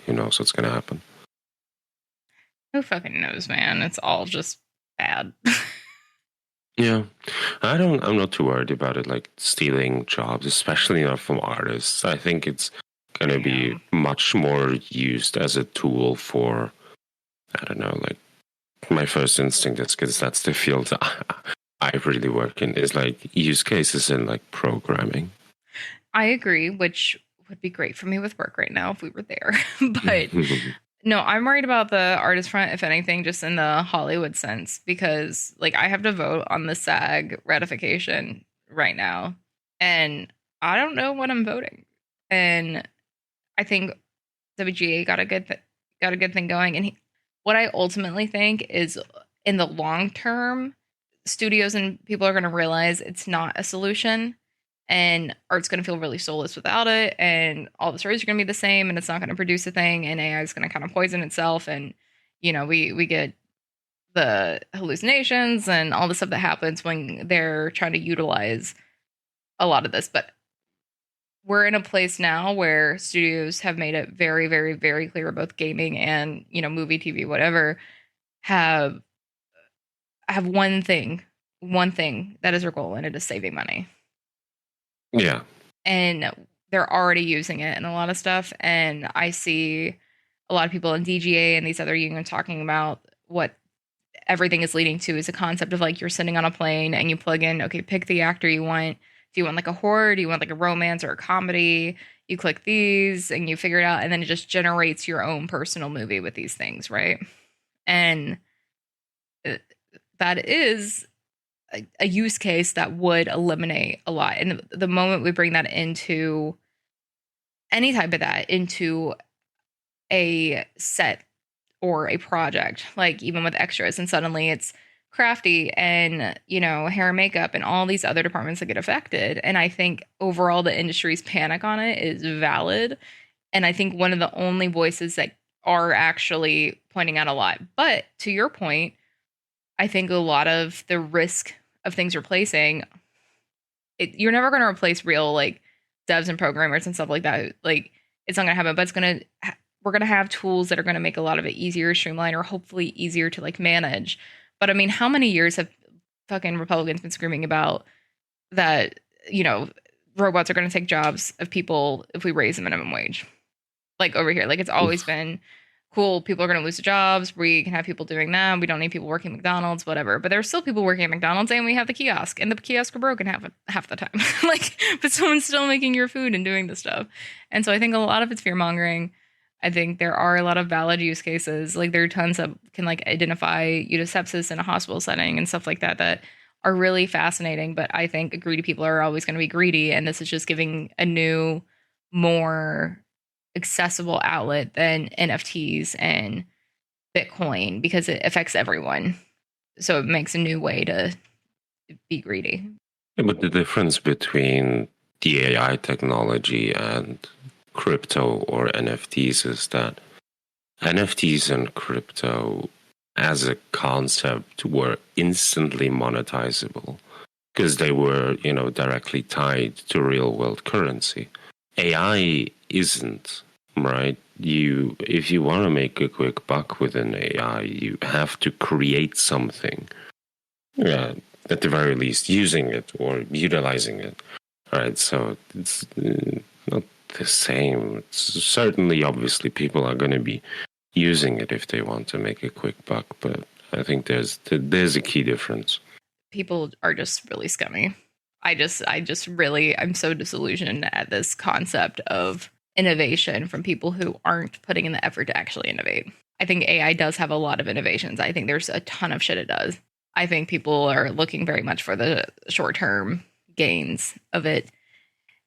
who knows what's going to happen? Who fucking knows, man? It's all just bad. Yeah, I'm not too worried about it, like stealing jobs, especially not from artists. I think it's going to be much more used as a tool for, I don't know, like my first instinct is because that's the field I really work in, is like use cases in like programming. I agree, which would be great for me with work right now if we were there. But no, I'm worried about the artist front, if anything, just in the Hollywood sense, because like I have to vote on the SAG ratification right now, and I don't know what I'm voting. And I think WGA got a good thing going. And what I ultimately think is, in the long term, studios and people are going to realize it's not a solution, and art's going to feel really soulless without it, and all the stories are going to be the same, and it's not going to produce a thing, and AI is going to kind of poison itself, and we get the hallucinations and all the stuff that happens when they're trying to utilize a lot of this. But we're in a place now where studios have made it very, very, very clear, both gaming and movie, TV, whatever, have one thing that is their goal, and it is saving money. Yeah. And they're already using it in a lot of stuff. And I see a lot of people in DGA and these other unions talking about what everything is leading to is a concept of like you're sitting on a plane and you plug in, okay, pick the actor you want. Do you want like a horror? Do you want like a romance or a comedy? You click these and you figure it out, and then it just generates your own personal movie with these things, right? And that is a use case that would eliminate a lot. And the moment we bring that into any type of that, into a set or a project, like even with extras, and suddenly it's crafty and hair and makeup and all these other departments that get affected. And I think overall the industry's panic on it is valid, and I think one of the only voices that are actually pointing out a lot. But to your point, I think a lot of the risk of things replacing you're never going to replace real like devs and programmers and stuff like that. Like it's not going to happen, but we're going to have tools that are going to make a lot of it easier, streamline, or hopefully easier to like manage. But I mean, how many years have fucking Republicans been screaming about that, robots are going to take jobs of people if we raise the minimum wage? Like over here, like it's always been cool. People are going to lose their jobs. We can have people doing that. We don't need people working at McDonald's, whatever. But there's still people working at McDonald's, and we have the kiosk, and the kiosk are broken half the time. Like, but someone's still making your food and doing the stuff. And so I think a lot of it's fear mongering. I think there are a lot of valid use cases. Like there are tons that can like identify sepsis in a hospital setting and stuff like that that are really fascinating. But I think greedy people are always going to be greedy, and this is just giving a new, more accessible outlet than NFTs and Bitcoin, because it affects everyone. So it makes a new way to be greedy. Yeah, but the difference between the AI technology and crypto or NFTs is that NFTs and crypto as a concept were instantly monetizable because they were, directly tied to real world currency. AI isn't, right? If you want to make a quick buck with an AI, you have to create something. Yeah, at the very least, using it or utilizing it. Right, so it's not the same. It's certainly, obviously, people are going to be using it if they want to make a quick buck, but I think there's a key difference. People are just really scummy. I'm so disillusioned at this concept of innovation from people who aren't putting in the effort to actually innovate. I think AI does have a lot of innovations. I think there's a ton of shit it does. I think people are looking very much for the short-term gains of it.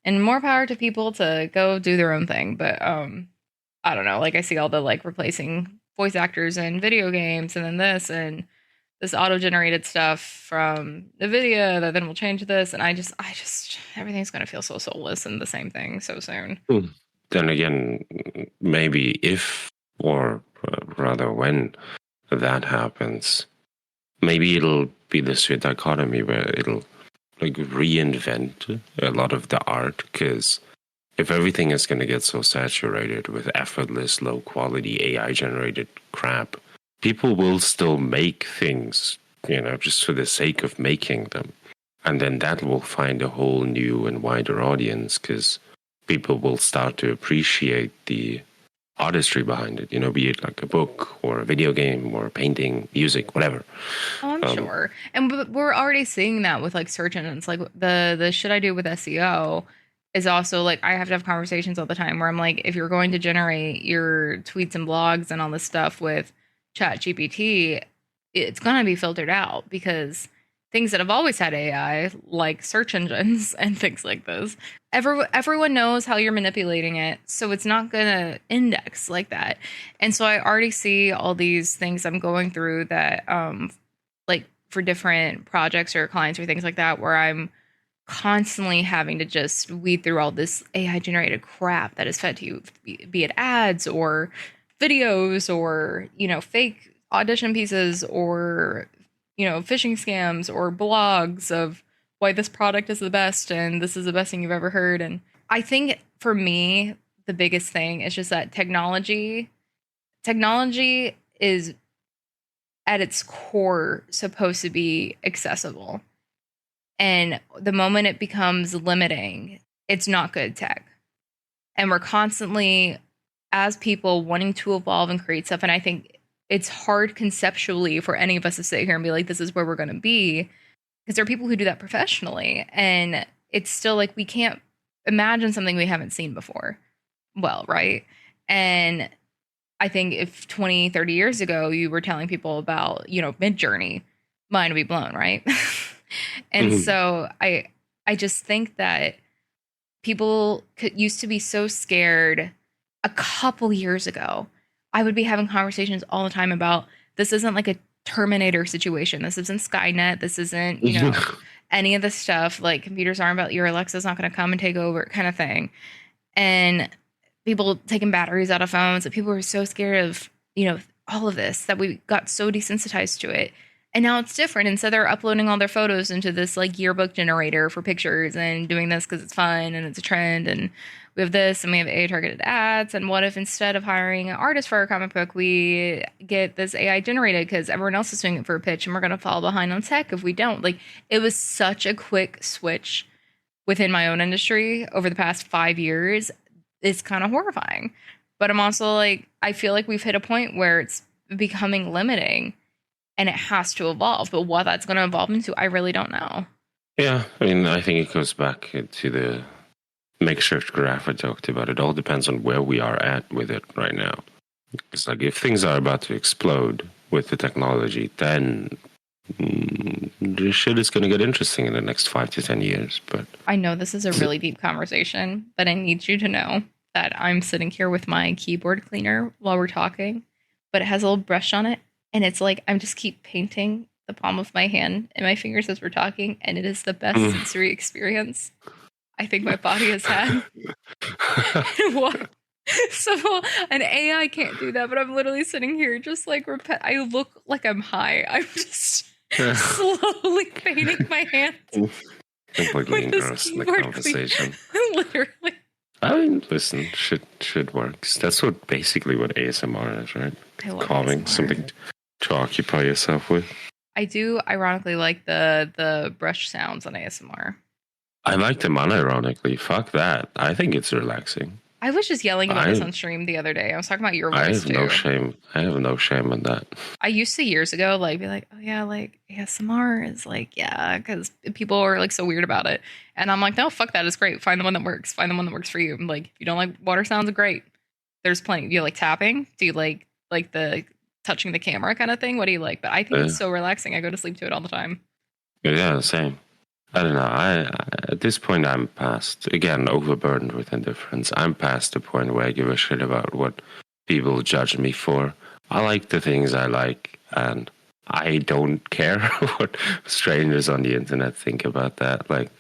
And more power to people to go do their own thing. But I don't know. Like I see all the like replacing voice actors in video games, and then this auto-generated stuff from NVIDIA that then will change this, and I just everything's gonna feel so soulless and the same thing so soon. Then again, maybe if, or rather when that happens, maybe it'll be this dichotomy where it'll like reinvent a lot of the art, because if everything is going to get so saturated with effortless, low quality AI generated crap, people will still make things just for the sake of making them. And then that will find a whole new and wider audience because people will start to appreciate the artistry behind it, be it like a book or a video game or painting, music, whatever. Oh, I'm sure. And we're already seeing that with like search engines. Like the shit I do with SEO is also like I have to have conversations all the time where I'm like, if you're going to generate your tweets and blogs and all this stuff with ChatGPT, it's going to be filtered out because things that have always had AI, like search engines and things like this, everyone knows how you're manipulating it, so it's not going to index like that. And so I already see all these things I'm going through that, like for different projects or clients or things like that, where I'm constantly having to just weed through all this AI generated crap that is fed to you, be it ads or videos or, fake audition pieces or, phishing scams or blogs of why this product is the best and this is the best thing you've ever heard. And I think for me, the biggest thing is just that technology is at its core supposed to be accessible. And the moment it becomes limiting, it's not good tech. And we're constantly, as people, wanting to evolve and create stuff. And I think it's hard conceptually for any of us to sit here and be like, this is where we're going to be. Because there are people who do that professionally. And it's still like, we can't imagine something we haven't seen before. Well, right? And I think if 20, 30 years ago, you were telling people about, Midjourney, mind would be blown, right? And so I just think that people used to be so scared a couple years ago. I would be having conversations all the time about this isn't like a Terminator situation. This isn't Skynet. This isn't, any of the stuff like computers aren't about your Alexa's not going to come and take over kind of thing. And people taking batteries out of phones, that people were so scared of, all of this that we got so desensitized to it. And now it's different. And so they're uploading all their photos into this like yearbook generator for pictures and doing this because it's fun and it's a trend. And we have this and we have AI targeted ads. And what if instead of hiring an artist for our comic book, we get this AI generated because everyone else is doing it for a pitch and we're going to fall behind on tech if we don't? Like, it was such a quick switch within my own industry over the past 5 years. It's kind of horrifying. But I'm also like, I feel like we've hit a point where it's becoming limiting. And it has to evolve. But what that's going to evolve into, I really don't know. Yeah, I mean, I think it goes back to the makeshift graph I talked about. It all depends on where we are at with it right now. It's like if things are about to explode with the technology, then the shit is going to get interesting in the next 5 to 10 years. But I know this is a really deep conversation, but I need you to know that I'm sitting here with my keyboard cleaner while we're talking, but it has a little brush on it. And it's like, I'm just keep painting the palm of my hand and my fingers as we're talking. And it is the best sensory experience I think my body has had. What? So an AI can't do that, but I'm literally sitting here just like, I look like I'm high. I'm just slowly painting my hand. Completely engrossed in the conversation. Literally. I mean, listen, shit works. That's basically what ASMR is, right? Calming, something to occupy yourself with. I do ironically like the brush sounds on ASMR. I like them unironically. Fuck that. I think it's relaxing. I was just yelling about this on stream the other day. I was talking about your voice. I have no shame. I have no shame in that. I used to years ago be like, oh yeah, like ASMR is like, yeah, because people are like so weird about it. And I'm like, no, fuck that. It's great. Find the one that works. Find the one that works for you. I'm like, if you don't like water sounds, great. There's plenty. Do you like tapping? Do you like the touching the camera kind of thing? What do you like? But I think it's so relaxing. I go to sleep to it all the time. Yeah, same. I don't know. At this point, I'm past, again, overburdened with indifference. I'm past the point where I give a shit about what people judge me for. I like the things I like, and I don't care what strangers on the internet think about that. Like,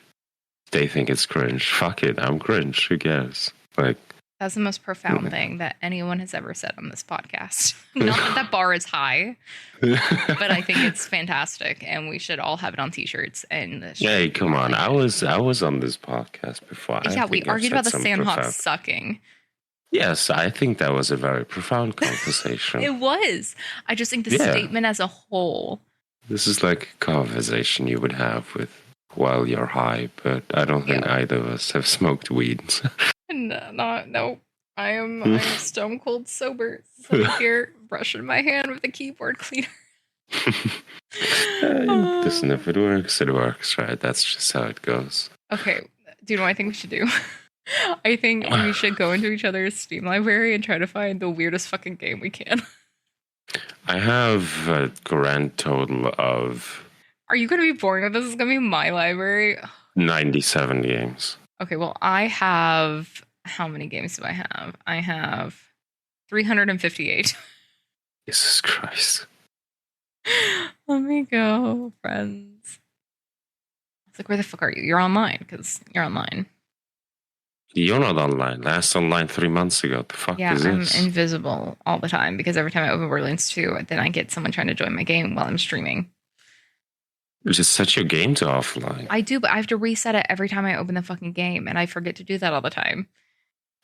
they think it's cringe. Fuck it, I'm cringe. Who cares? Like, that's the most profound thing that anyone has ever said on this podcast. Not that bar is high, but I think it's fantastic, and we should all have it on T-shirts. And hey, come on! I was on this podcast before. Yeah, we argued about the Sandhawks sucking. Yes, I think that was a very profound conversation. It was. I just think the statement as a whole This is like a conversation you would have with while you're high, but I don't think either of us have smoked weed. No. I'm stone cold sober, sitting here brushing my hand with a keyboard cleaner. Listen, if it works, right? That's just how it goes. Okay, do you know what I think we should do? I think we should go into each other's Steam library and try to find the weirdest fucking game we can. I have a grand total of... Are you going to be boring with this? This is going to be my library. 97 games. Okay, well, I have... How many games do I have? I have 358. Jesus Christ. Let me go, friends. It's like, where the fuck are you? You're online, because you're online. You're not online. Last online 3 months ago. What the fuck is this? I'm invisible all the time, because every time I open Borderlands 2, then I get someone trying to join my game while I'm streaming. Just set your game to offline. I do, but I have to reset it every time I open the fucking game, and I forget to do that all the time.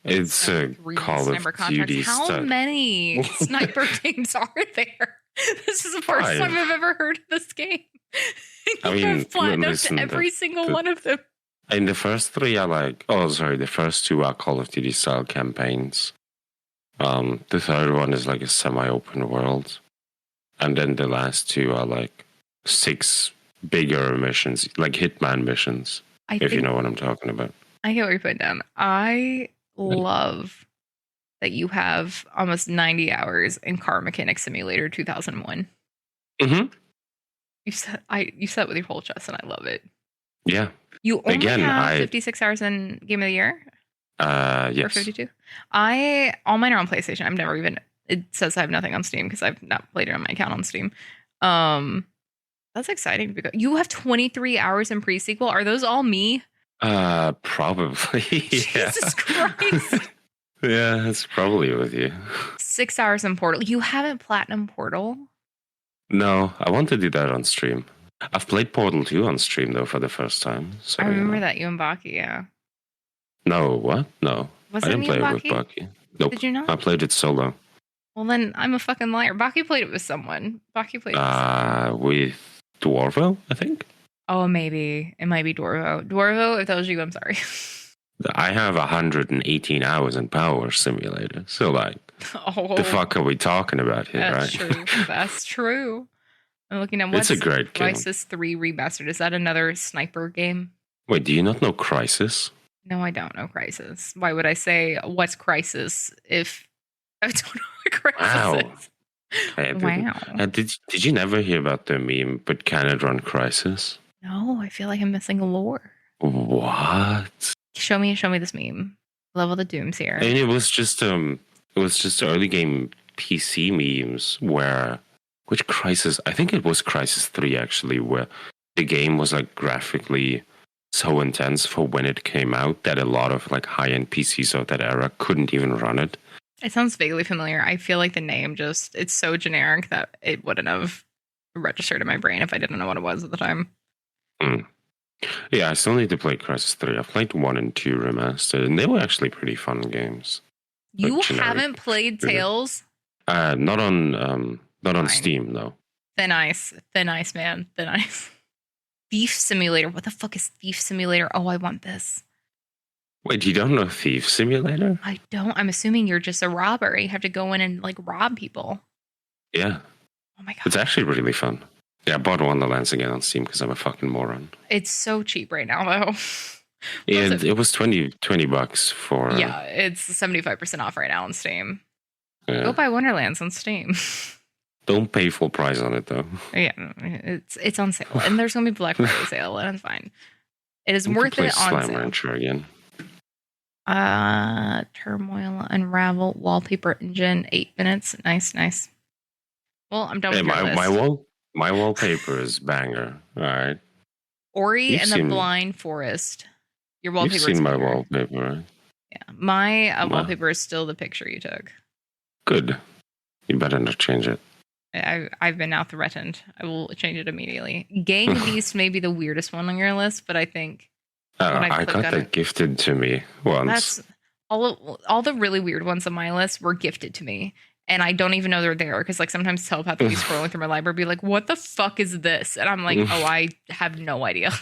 It's a Call of Duty. How many sniper games are there? This is the first time I've ever heard of this game. I mean, I've platinumed every single one of them. And the first three are like, the first two are Call of Duty style campaigns. The third one is like a semi-open world. And then the last two are like 6 bigger missions, like Hitman missions, if you know what I'm talking about. I get what you're putting down. I love that you have almost 90 hours in Car Mechanic Simulator 2001. Mm-hmm. You said with your whole chest, and I love it. Yeah. You only have 56 hours in Game of the Year? Yes. Or 52? All mine are on PlayStation. I've never even... It says I have nothing on Steam because I've not played it on my account on Steam. That's exciting. Because you have 23 hours in pre-sequel. Are those all me? Probably. Jesus Christ. Yeah, that's probably with you. 6 hours in Portal. You haven't platinum Portal? No, I want to do that on stream. I've played Portal 2 on stream, though, for the first time. So, I remember that, you and Baki, yeah. No, what? No. I didn't play it with Baki. Nope. Did you not? I played it solo. Well, then I'm a fucking liar. Baki played it with someone. Baki played it with someone. With Dwarvo, I think? Oh, maybe. It might be Dwarvo. Dwarvo, if that was you, I'm sorry. I have 118 hours in Power Simulator. So, like, the fuck are we talking about here, that's right? That's true. That's true. I'm looking at it's a great game. Crisis 3 Remastered. Is that another sniper game? Wait, do you not know Crisis? No, I don't know Crisis. Why would I say what's Crisis if I don't know what Crisis is? Wow. Did you never hear about the meme, but can it run Crisis? No, I feel like I'm missing lore. What? Show me this meme. Level the Dooms here. And it was just early game PC memes where which Crisis? I think it was Crisis 3 actually, where the game was like graphically so intense for when it came out that a lot of like high-end PCs of that era couldn't even run it. It sounds vaguely familiar. I feel like the name it's so generic that it wouldn't have registered in my brain if I didn't know what it was at the time. Yeah, I still need to play Crisis 3. I've played 1 and 2 remastered, and they were actually pretty fun games. You haven't played Tales? Not on Steam, no. Thin ice, man. Thin ice. Thief Simulator. What the fuck is Thief Simulator? Oh, I want this. Wait, you don't know Thief Simulator? I don't. I'm assuming you're just a robber. You have to go in and like rob people. Yeah. Oh my god. It's actually really fun. Yeah, I bought Wonderlands again on Steam because I'm a fucking moron. It's so cheap right now, though. Yeah, it was $20 for... Yeah, it's 75% off right now on Steam. Yeah. Go buy Wonderlands on Steam. Don't pay full price on it, though. Yeah, it's on sale. And there's going to be Black Friday sale, and it's fine. It is worth it on sale. Rancher again. Turmoil, Unravel, Wallpaper Engine, 8 minutes. Nice. Well, I'm done with your list. My wallpaper is banger. All right. Ori and the Blind Forest. Your wallpaper. You've seen my wallpaper, right? Yeah, my wallpaper is still the picture you took. Good. You better not change it. I've been now threatened. I will change it immediately. Gang Beast may be the weirdest one on your list, but I think I got that gifted to me once. That's all the really weird ones on my list were gifted to me. and I don't even know they're there because like sometimes telepathically scrolling through my library be like, what the fuck is this? And I'm like, oh, I have no idea.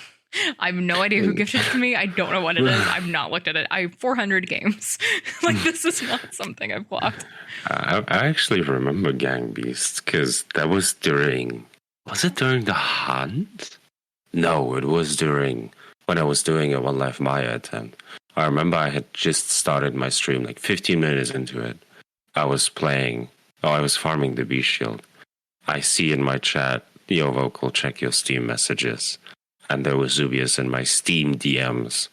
I have no idea who gifted it to me. I don't know what it is. I've not looked at it. I have 400 games. Like, this is not something I've clocked. I actually remember Gang Beasts because that was during... Was it during the hunt? No, it was during when I was doing a One Life Maya attempt. I remember I had just started my stream, like 15 minutes into it. I was playing... Oh, I was farming the bee shield. I see in my chat, V0cal, check your Steam messages. And there was Zubius in my Steam DMs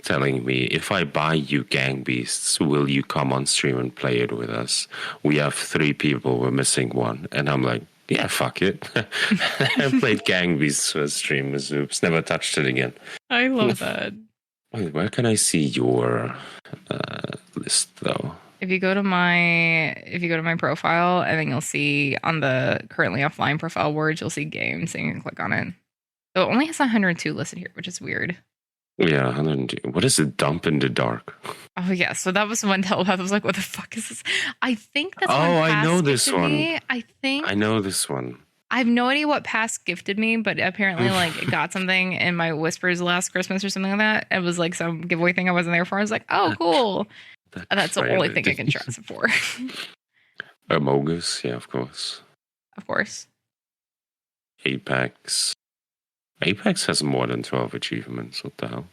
telling me, if I buy you Gang Beasts, will you come on stream and play it with us? We have 3 people, we're missing 1. And I'm like, yeah, fuck it. I played Gang Beasts for a stream with Zoops, never touched it again. I love that. Wait, where can I see your list though? If you go to my profile, and then you'll see on the currently offline profile words, you'll see games, and you can click on it. So it only has 102 listed here, which is weird. Yeah, 102. What is it? Dump in the Dark? Oh, yeah. So that was one telepath. I was like, what the fuck is this? I think that's I know this one. I know this one. I have no idea what Past gifted me, but apparently, like, it got something in my Whispers last Christmas or something like that. It was like some giveaway thing I wasn't there for. I was like, oh, cool. That's the only thing I can trust it for. Amogus, yeah, of course. Of course. Apex. Apex has more than 12 achievements. What the hell?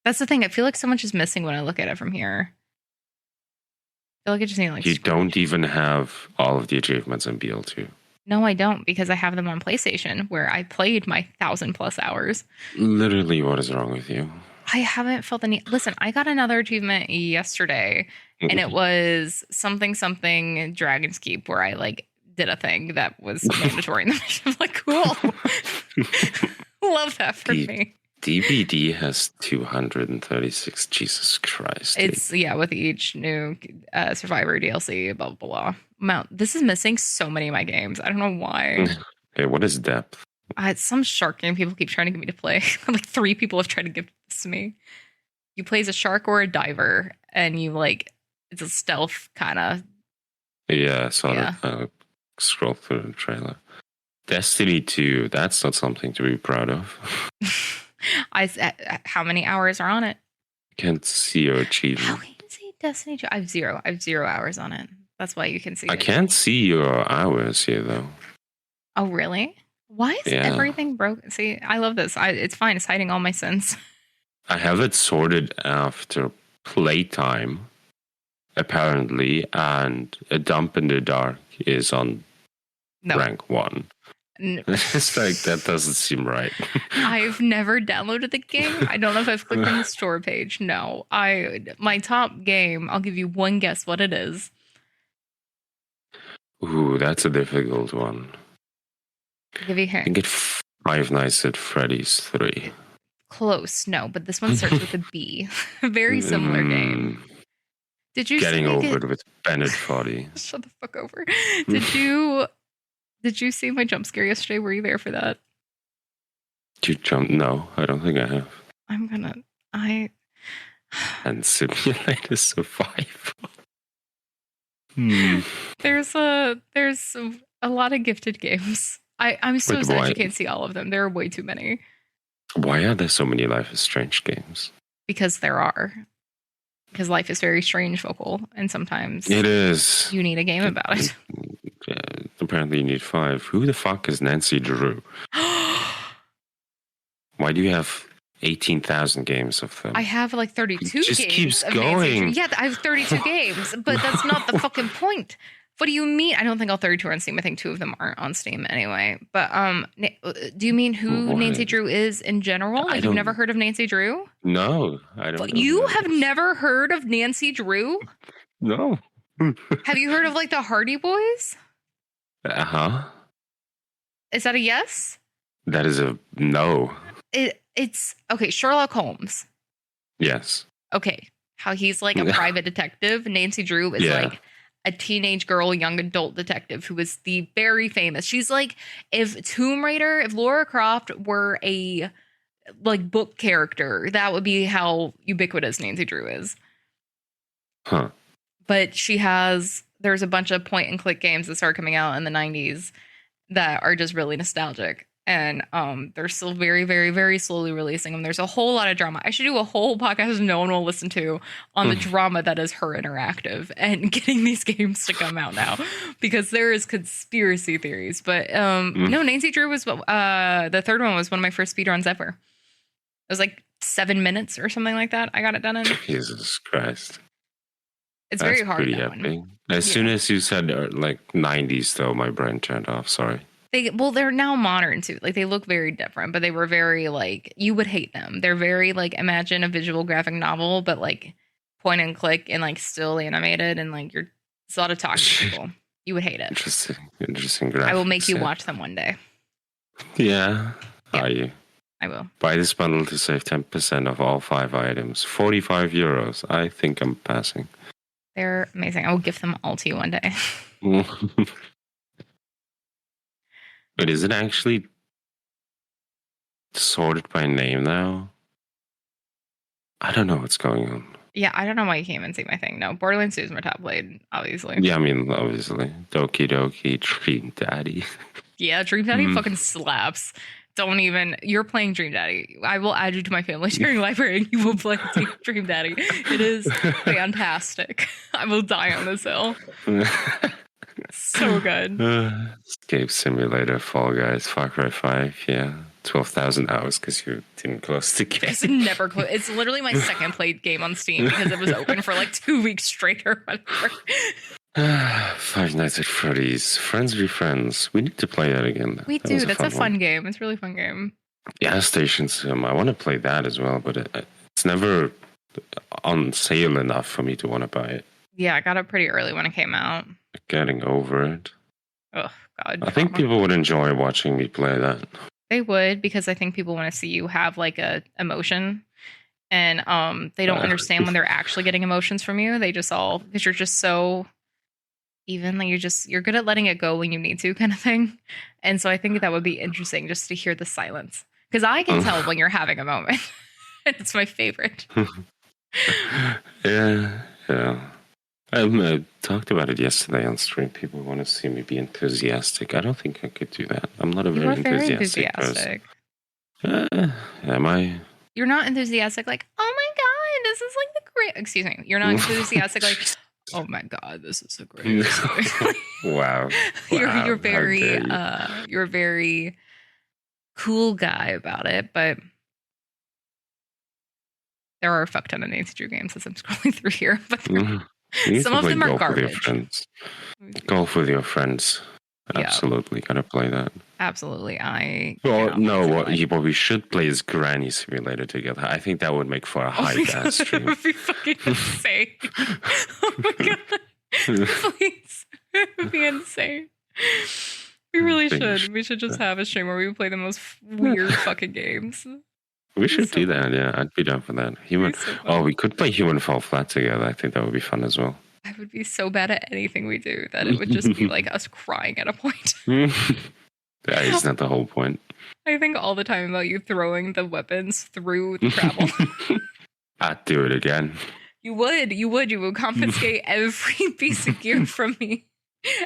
That's the thing. I feel like so much is missing when I look at it from here. I feel like I just need like. You don't even have all of the achievements in BL2. No, I don't, because I have them on PlayStation, where I played my 1,000+ hours. Literally, what is wrong with you? I haven't felt the need. Listen, I got another achievement yesterday, and it was something Dragon's Keep, where I like did a thing that was mandatory in the mission. I'm like, cool. Love that for me. DBD has 236. Jesus Christ. It's, yeah, with each new Survivor DLC, blah, blah, blah. This is missing so many of my games. I don't know why. Okay, what is depth? It's some shark game people keep trying to get me to play. Like 3 people have tried to give this to me. You play as a shark or a diver, and you like, it's a stealth kind of. Yeah, I saw that. Scroll through the trailer. Destiny 2, that's not something to be proud of. How many hours are on it? I can't see your achievement. How can you see Destiny 2? I have 0 hours on it. That's why you can see it. I can't see your hours here, though. Oh, really? Why is everything broken? See, I love this. It's fine. It's hiding all my sins. I have it sorted after playtime, apparently, and a Dump in the Dark is on rank 1. No. It's like, that doesn't seem right. I've never downloaded the game. I don't know if I've clicked on the store page. No. My top game, I'll give you one guess what it is. Ooh, that's a difficult one. I'll give you a hint. I think it's Five Nights at Freddy's 3. Close, no, but this one starts with a B. Very similar game. Did you Getting over it with Bennett Foddy. Shut the fuck over. Did you see my jump scare yesterday? Were you there for that? Did you jump? No, I don't think I have. And Simulator Survival. There's a lot of gifted games. I'm so sad you can't see all of them. There are way too many. Why are there so many Life is Strange games? Because there are. Because life is very strange, V0cal, and sometimes it is. You need a game about it. Apparently you need 5. Who the fuck is Nancy Drew? Why do you have 18,000 games of them? I have like 32 games. It just keeps going. Yeah, I have 32 games, but that's not the fucking point. What do you mean? I don't think all 32 are on Steam. I think 2 of them aren't on Steam anyway. But do you mean who Nancy Drew is in general? Like, you've never heard of Nancy Drew? No, I don't. You have never heard of Nancy Drew? No. Have you heard of like the Hardy Boys? Uh-huh. Is that a yes? That is a no. It's okay. Sherlock Holmes. Yes. Okay. How he's like a private detective. Nancy Drew is like a teenage girl, young adult detective who is the very famous. She's like, if Lara Croft were a like book character, that would be how ubiquitous Nancy Drew is. Huh. But she has there's a bunch of point and click games that started coming out in the 90s that are just really nostalgic. And they're still very, very, very slowly releasing them. There's a whole lot of drama. I should do a whole podcast no one will listen to on the drama that is Her Interactive and getting these games to come out now, because there is conspiracy theories. But no, Nancy Drew was the third one was one of my first speedruns ever. It was like 7 minutes or something like that. I got it done in. Jesus Christ. It's very hard. Pretty epic. As soon as you said like 90s, though, my brain turned off. Sorry. They're now modern too. Like they look very different, but they were very like you would hate them. They're very like imagine a visual graphic novel, but like point and click and like still animated and like it's a lot of talking to people. You would hate it. Interesting graphics. I will make you watch them one day. Yeah. Are you? I will. Buy this bundle to save 10% of all 5 items. 45 euros. I think I'm passing. They're amazing. I will gift them all to you one day. But is it actually sorted by name now? I don't know what's going on. Yeah, I don't know why you came and see my thing. No, Borderlands 2 is my top played, obviously. Yeah, I mean, obviously. Doki Doki, Dream Daddy. Yeah, Dream Daddy fucking slaps. You're playing Dream Daddy. I will add you to my family sharing library and you will play Dream Daddy. It is fantastic. I will die on this hill. So good. Escape Simulator, Fall Guys, Far Cry 5, yeah. 12,000 hours because you didn't close the game. It's never close. It's literally my second played game on Steam because it was open for like 2 weeks straight or whatever. Five Nights at Freddy's. Friends Be Friends. We need to play that again. We do. That's a fun game. It's a really fun game. Yeah, Station Sim. I want to play that as well, but it's never on sale enough for me to want to buy it. Yeah, I got it pretty early when it came out. Getting over it. Oh, God. I think people would enjoy watching me play that. They would, because I think people want to see you have like a emotion. And they don't understand when they're actually getting emotions from you. They just because you're just so even, like you're good at letting it go when you need to, kind of thing. And so I think that would be interesting just to hear the silence, because I can tell when you're having a moment. It's my favorite. Yeah. I talked about it yesterday on stream. People want to see me be enthusiastic. I don't think I could do that. I'm not a very enthusiastic person. Am I? You're not enthusiastic like, oh my God, this is like the great. Excuse me. You're not enthusiastic like, oh my God, this is a great. Wow. You're a very cool guy about it, but there are a fuck ton of Nancy Drew games as I'm scrolling through here, but some of them are garbage. Golf with your friends. Absolutely, gotta play that. Absolutely, what we should play is Granny Simulator together. I think that would make for a high-gas stream. That would be fucking insane. Oh my God. Please. It would be insane. We really should. We should just have a stream where we play the most weird fucking games. We should do that, yeah. I'd be down for that. We could play Human Fall Flat together. I think that would be fun as well. I would be so bad at anything we do that it would just be like us crying at a point. That is not the whole point. I think all the time about you throwing the weapons through the travel. I'd do it again. You would confiscate every piece of gear from me.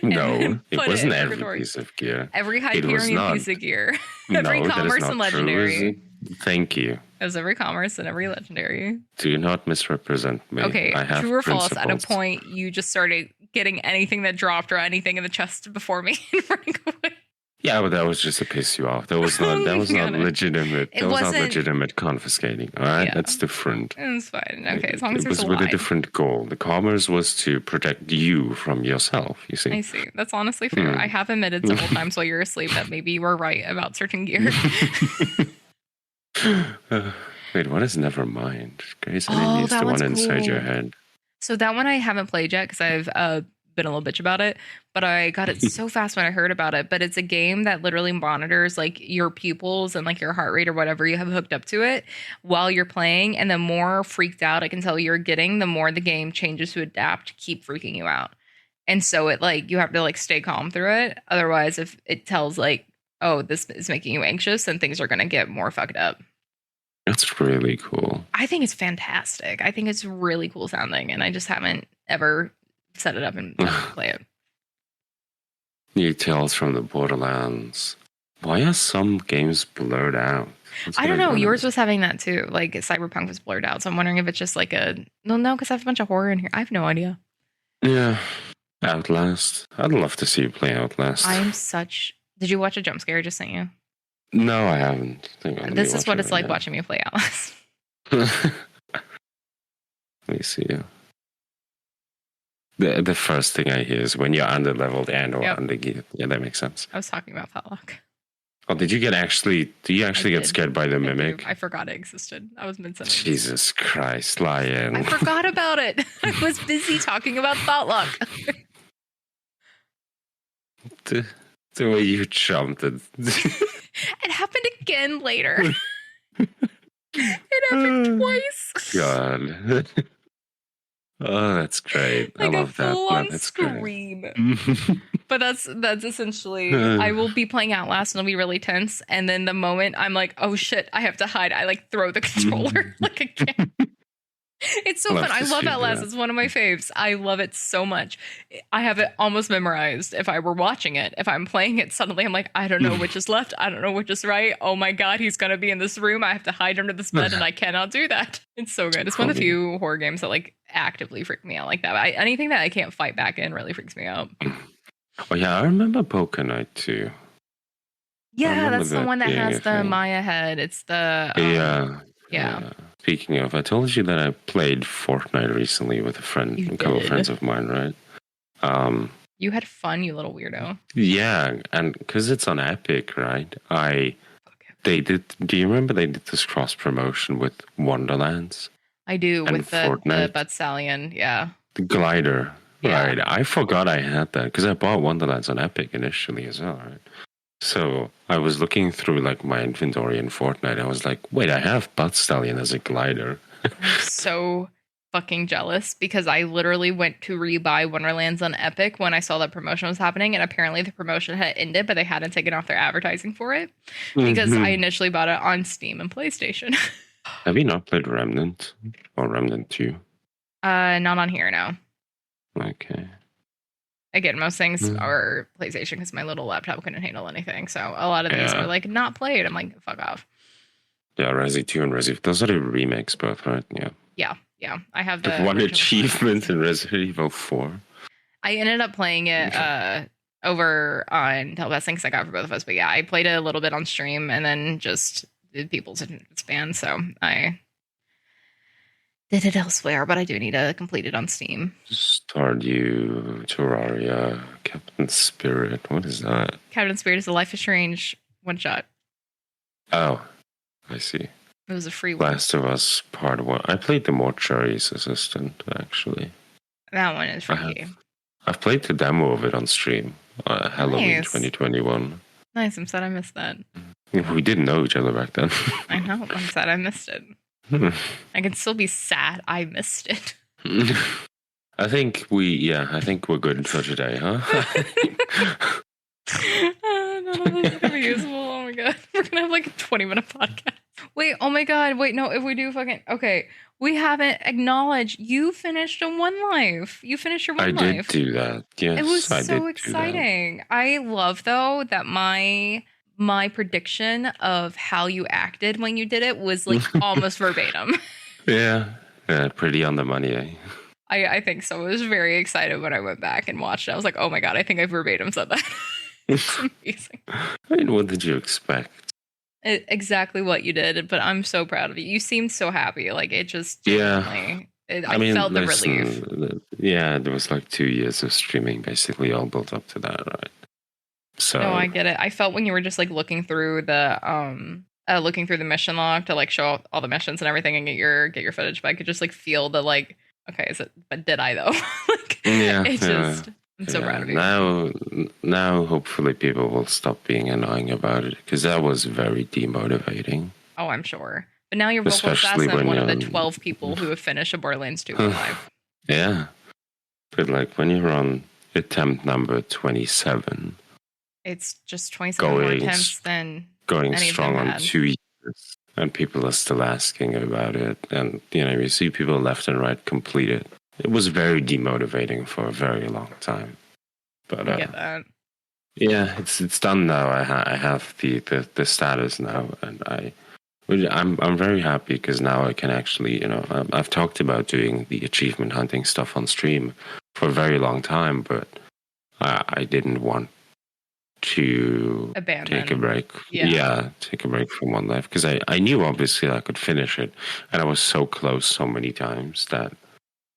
No, it wasn't every piece of gear. Every Hyperion piece of gear. Every commerce and legendary. Thank you. It was every commerce and every legendary. Do not misrepresent me. Okay, true or false, at a point you just started getting anything that dropped or anything in the chest before me and running away. Yeah, but that was just to piss you off. That was not legitimate. That was not legitimate confiscating. All right, that's different. It's fine. Okay, as long as there's a line. It was with a different goal. The commerce was to protect you from yourself. You see. I see. That's honestly fair. I have admitted several times while you're asleep that maybe you were right about certain gear. Wait, what is Nevermind? Grace Anatomy is the one inside your head. So that one I haven't played yet because I've been a little bitch about it, but I got it so fast when I heard about it. But it's a game that literally monitors like your pupils and like your heart rate or whatever you have hooked up to it while you're playing. And the more freaked out I can tell you're getting, the more the game changes to adapt to keep freaking you out. And so it like you have to like stay calm through it. Otherwise, if it tells like, oh, this is making you anxious, then things are going to get more fucked up. That's really cool. I think it's fantastic. I think it's really cool sounding, and I just haven't ever set it up and play it. New Tales from the Borderlands. Why are some games blurred out? I don't know. Yours was having that too. Like Cyberpunk was blurred out. So I'm wondering if it's just like no, because I have a bunch of horror in here. I have no idea. Yeah. Outlast. I'd love to see you play Outlast. Did you watch a jump scare I just sent you? No, I haven't. This is what it's like watching me play Outlast. Let me see. The first thing I hear is when you're under-leveled and or under-geared. Yeah, that makes sense. I was talking about Potluck. Oh, do you actually get scared by the mimic? I forgot it existed. I was mid-sentence. Jesus Christ, Lion. I forgot about it. I was busy talking about Potluck. The way you jumped it. It happened again later. It happened twice. God. Oh, that's great. Like I love that. Full-on scream. But that's essentially. I will be playing Outlast and it'll be really tense. And then the moment I'm like, oh shit, I have to hide, I like throw the controller like again. It's so fun. I love Outlast. It's one of my faves. I love it so much. I have it almost memorized. If I were watching it, if I'm playing it, suddenly I'm like, I don't know which is left. I don't know which is right. Oh my God, he's going to be in this room. I have to hide under this bed and I cannot do that. It's so good. It's one of the few horror games that like actively freak me out like that. Anything that I can't fight back in really freaks me out. Oh yeah, I remember Poker Night too. Yeah, that's the one that has the Maya head. It's the... Yeah. Speaking of, I told you that I played Fortnite recently with a couple of friends of mine, right? You had fun, you little weirdo. Yeah, and because it's on Epic, right? They did. Do you remember they did this cross promotion with Wonderlands? I do, with the Butsalion, yeah. The glider, right? I forgot I had that because I bought Wonderlands on Epic initially as well, right? So I was looking through like my inventory in Fortnite. I was like, wait, I have Butsalion as a glider. I'm so fucking jealous because I literally went to rebuy Wonderlands on Epic when I saw that promotion was happening, and apparently the promotion had ended, but they hadn't taken off their advertising for it because I initially bought it on Steam and PlayStation. Have you not played Remnant or Remnant 2? Not on here, no. Okay. Again, most things are PlayStation because my little laptop couldn't handle anything. So a lot of these were like not played. I'm like, fuck off. Yeah, Resi 2 and Resi. Those are the remakes, both, right? Yeah. I have the one achievement in Resident Evil 4. I ended up playing it over on Televesting because I got it for both of us. But yeah, I played it a little bit on stream and then just did people's fans. So I did it elsewhere, but I do need to complete it on Steam. Stardew, Terraria, Captain Spirit. What is that? Captain Spirit is a Life is Strange one shot. Oh, I see. It was a free one. Last of Us Part 1. I played the Mortuary's Assistant, actually. That one is free. I've played the demo of it on stream. Halloween 2021. Nice, I'm sad I missed that. We didn't know each other back then. I know, I'm sad I missed it. I can still be sad I missed it. I think we're good for today, huh? None of this is gonna be useful. Oh my god. We're gonna have like a 20-minute podcast. Wait, oh my god, wait, no, if we do okay. We haven't acknowledged you finished a One Life. You finished your One Life. I did do that. Yes. It was so exciting. I love though that my prediction of how you acted when you did it was like almost verbatim. Yeah, pretty on the money, eh? I think so. I was very excited when I went back and watched it. I was like, oh my god, I think I verbatim said that. It's amazing. I mean, what did you expect? Exactly what you did, but I'm so proud of you. You seemed so happy. Like, it just... I felt the relief. Yeah, there was like 2 years of streaming basically all built up to that, right? So no, I get it. I felt when you were just like looking through the mission log to like show all the missions and everything and get your footage, but I could just like feel the like, okay, but did I though? Like, I'm so proud of you. Now hopefully people will stop being annoying about it because that was very demotivating. Oh, I'm sure. But now you're vocal assassin, one of the 12 people who have finished a Borderlands 2 alive. Yeah. But like when you're on attempt number 27, it's just 27 more attempts than going strong on 2 years, and people are still asking about it. And you see people left and right complete it. it was very demotivating for a very long time. But I get that. Yeah, it's done now. I have the status now, and I'm very happy because now I can actually, I've talked about doing the achievement hunting stuff on stream for a very long time, but I didn't want to take a break. Yeah, take a break from One Life because I knew obviously I could finish it, and I was so close so many times that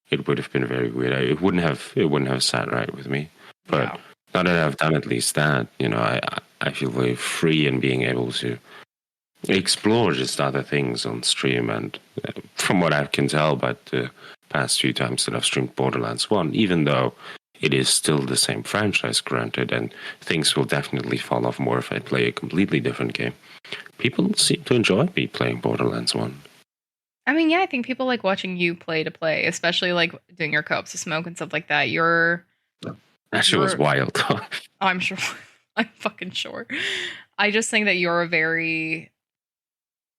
it would have been very weird. It wouldn't have sat right with me. But now that I've done at least that, I feel very free in being able to explore just other things on stream. And from what I can tell, about the past few times that I've streamed Borderlands 1, even though it is still the same franchise, granted, and things will definitely fall off more if I play a completely different game, people seem to enjoy me playing Borderlands 1. I mean, yeah, I think people like watching you play, especially like doing your co-ops of smoke and stuff like that. That shit was wild. I'm sure. I'm fucking sure. I just think that you're a very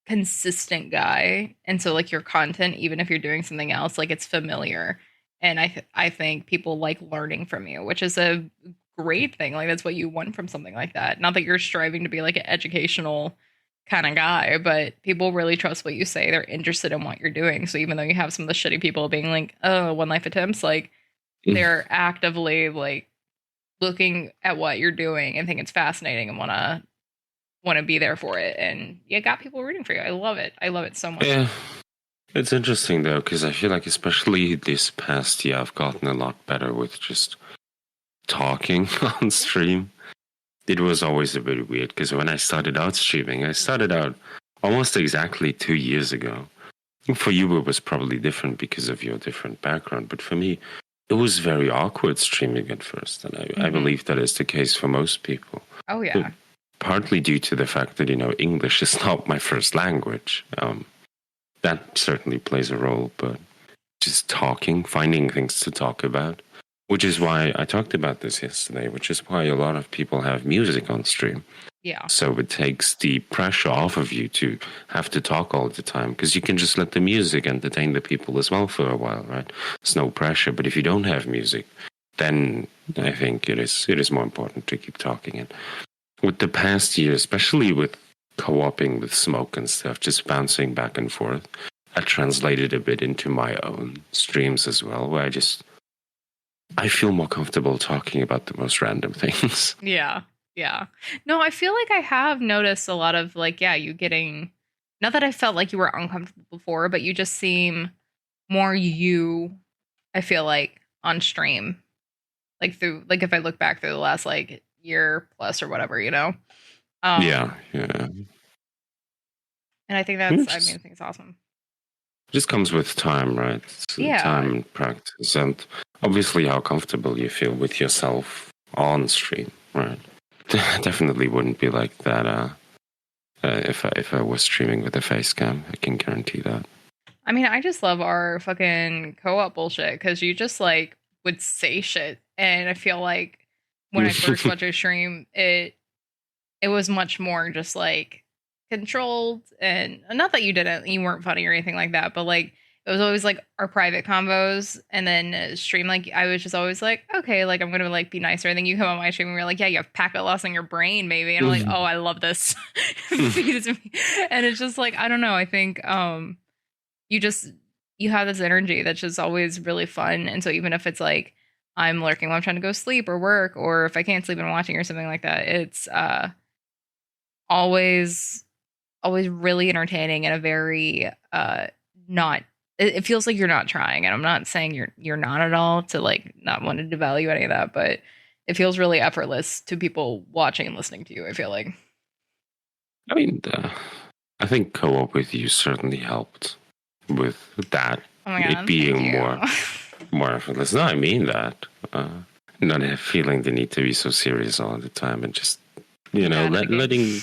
consistent guy, and so like your content, even if you're doing something else, like it's familiar, and I think people like learning from you, which is a great thing. Like that's what you want from something like that. Not that you're striving to be like an educational kind of guy, but people really trust what you say. They're interested in what you're doing. So even though you have some of the shitty people being like, "Oh, One Life attempts," like they're actively like looking at what you're doing and think it's fascinating and want to be there for it. And you got people rooting for you. I love it. I love it so much. Yeah. It's interesting though, because I feel like especially this past year I've gotten a lot better with just talking on stream. It was always a bit weird because when I started out streaming, I started out almost exactly 2 years ago. For you, it was probably different because of your different background, but for me, it was very awkward streaming at first, and I believe that is the case for most people. Oh yeah. But partly due to the fact that English is not my first language. That certainly plays a role, but just talking, finding things to talk about, which is why I talked about this yesterday, which is why a lot of people have music on stream. Yeah. So it takes the pressure off of you to have to talk all the time because you can just let the music entertain the people as well for a while, right? There's no pressure. But if you don't have music, then I think it is more important to keep talking. And with the past year, especially with co-oping with smoke and stuff, just bouncing back and forth, I translated a bit into my own streams as well, where I feel more comfortable talking about the most random things. Yeah. Yeah. No, I feel like I have noticed a lot of like, you getting, not that I felt like you were uncomfortable before, but you just seem more you, I feel like, on stream. Like if I look back through the last like year plus or whatever, Yeah. And I think I think it's awesome. It just comes with time, right? Time and practice, and obviously how comfortable you feel with yourself on stream, right? Definitely wouldn't be like that if I was streaming with a face cam. I can guarantee that. I mean, I just love our fucking co-op bullshit because you just like would say shit, and I feel like when I first watched your stream, it was much more just like controlled, and not that you weren't funny or anything like that, but like it was always like our private combos, and then stream, like I was just always like, okay, like I'm gonna like be nicer. I think you come on my stream and you're like, yeah, you have packet loss in your brain, maybe, and I'm like, oh, I love this. And it's just like, I don't know, I think you have this energy that's just always really fun, and so even if it's like I'm lurking while I'm trying to go sleep or work, or if I can't sleep and I'm watching or something like that, it's always really entertaining and a very not, it feels like you're not trying, and I'm not saying you're not at all, to like not want to devalue any of that, but it feels really effortless to people watching and listening to you, I feel like. I mean, I think co-op with you certainly helped with that. Oh my God, it being more effortless. No, I mean that. Not feeling the need to be so serious all the time, and just letting.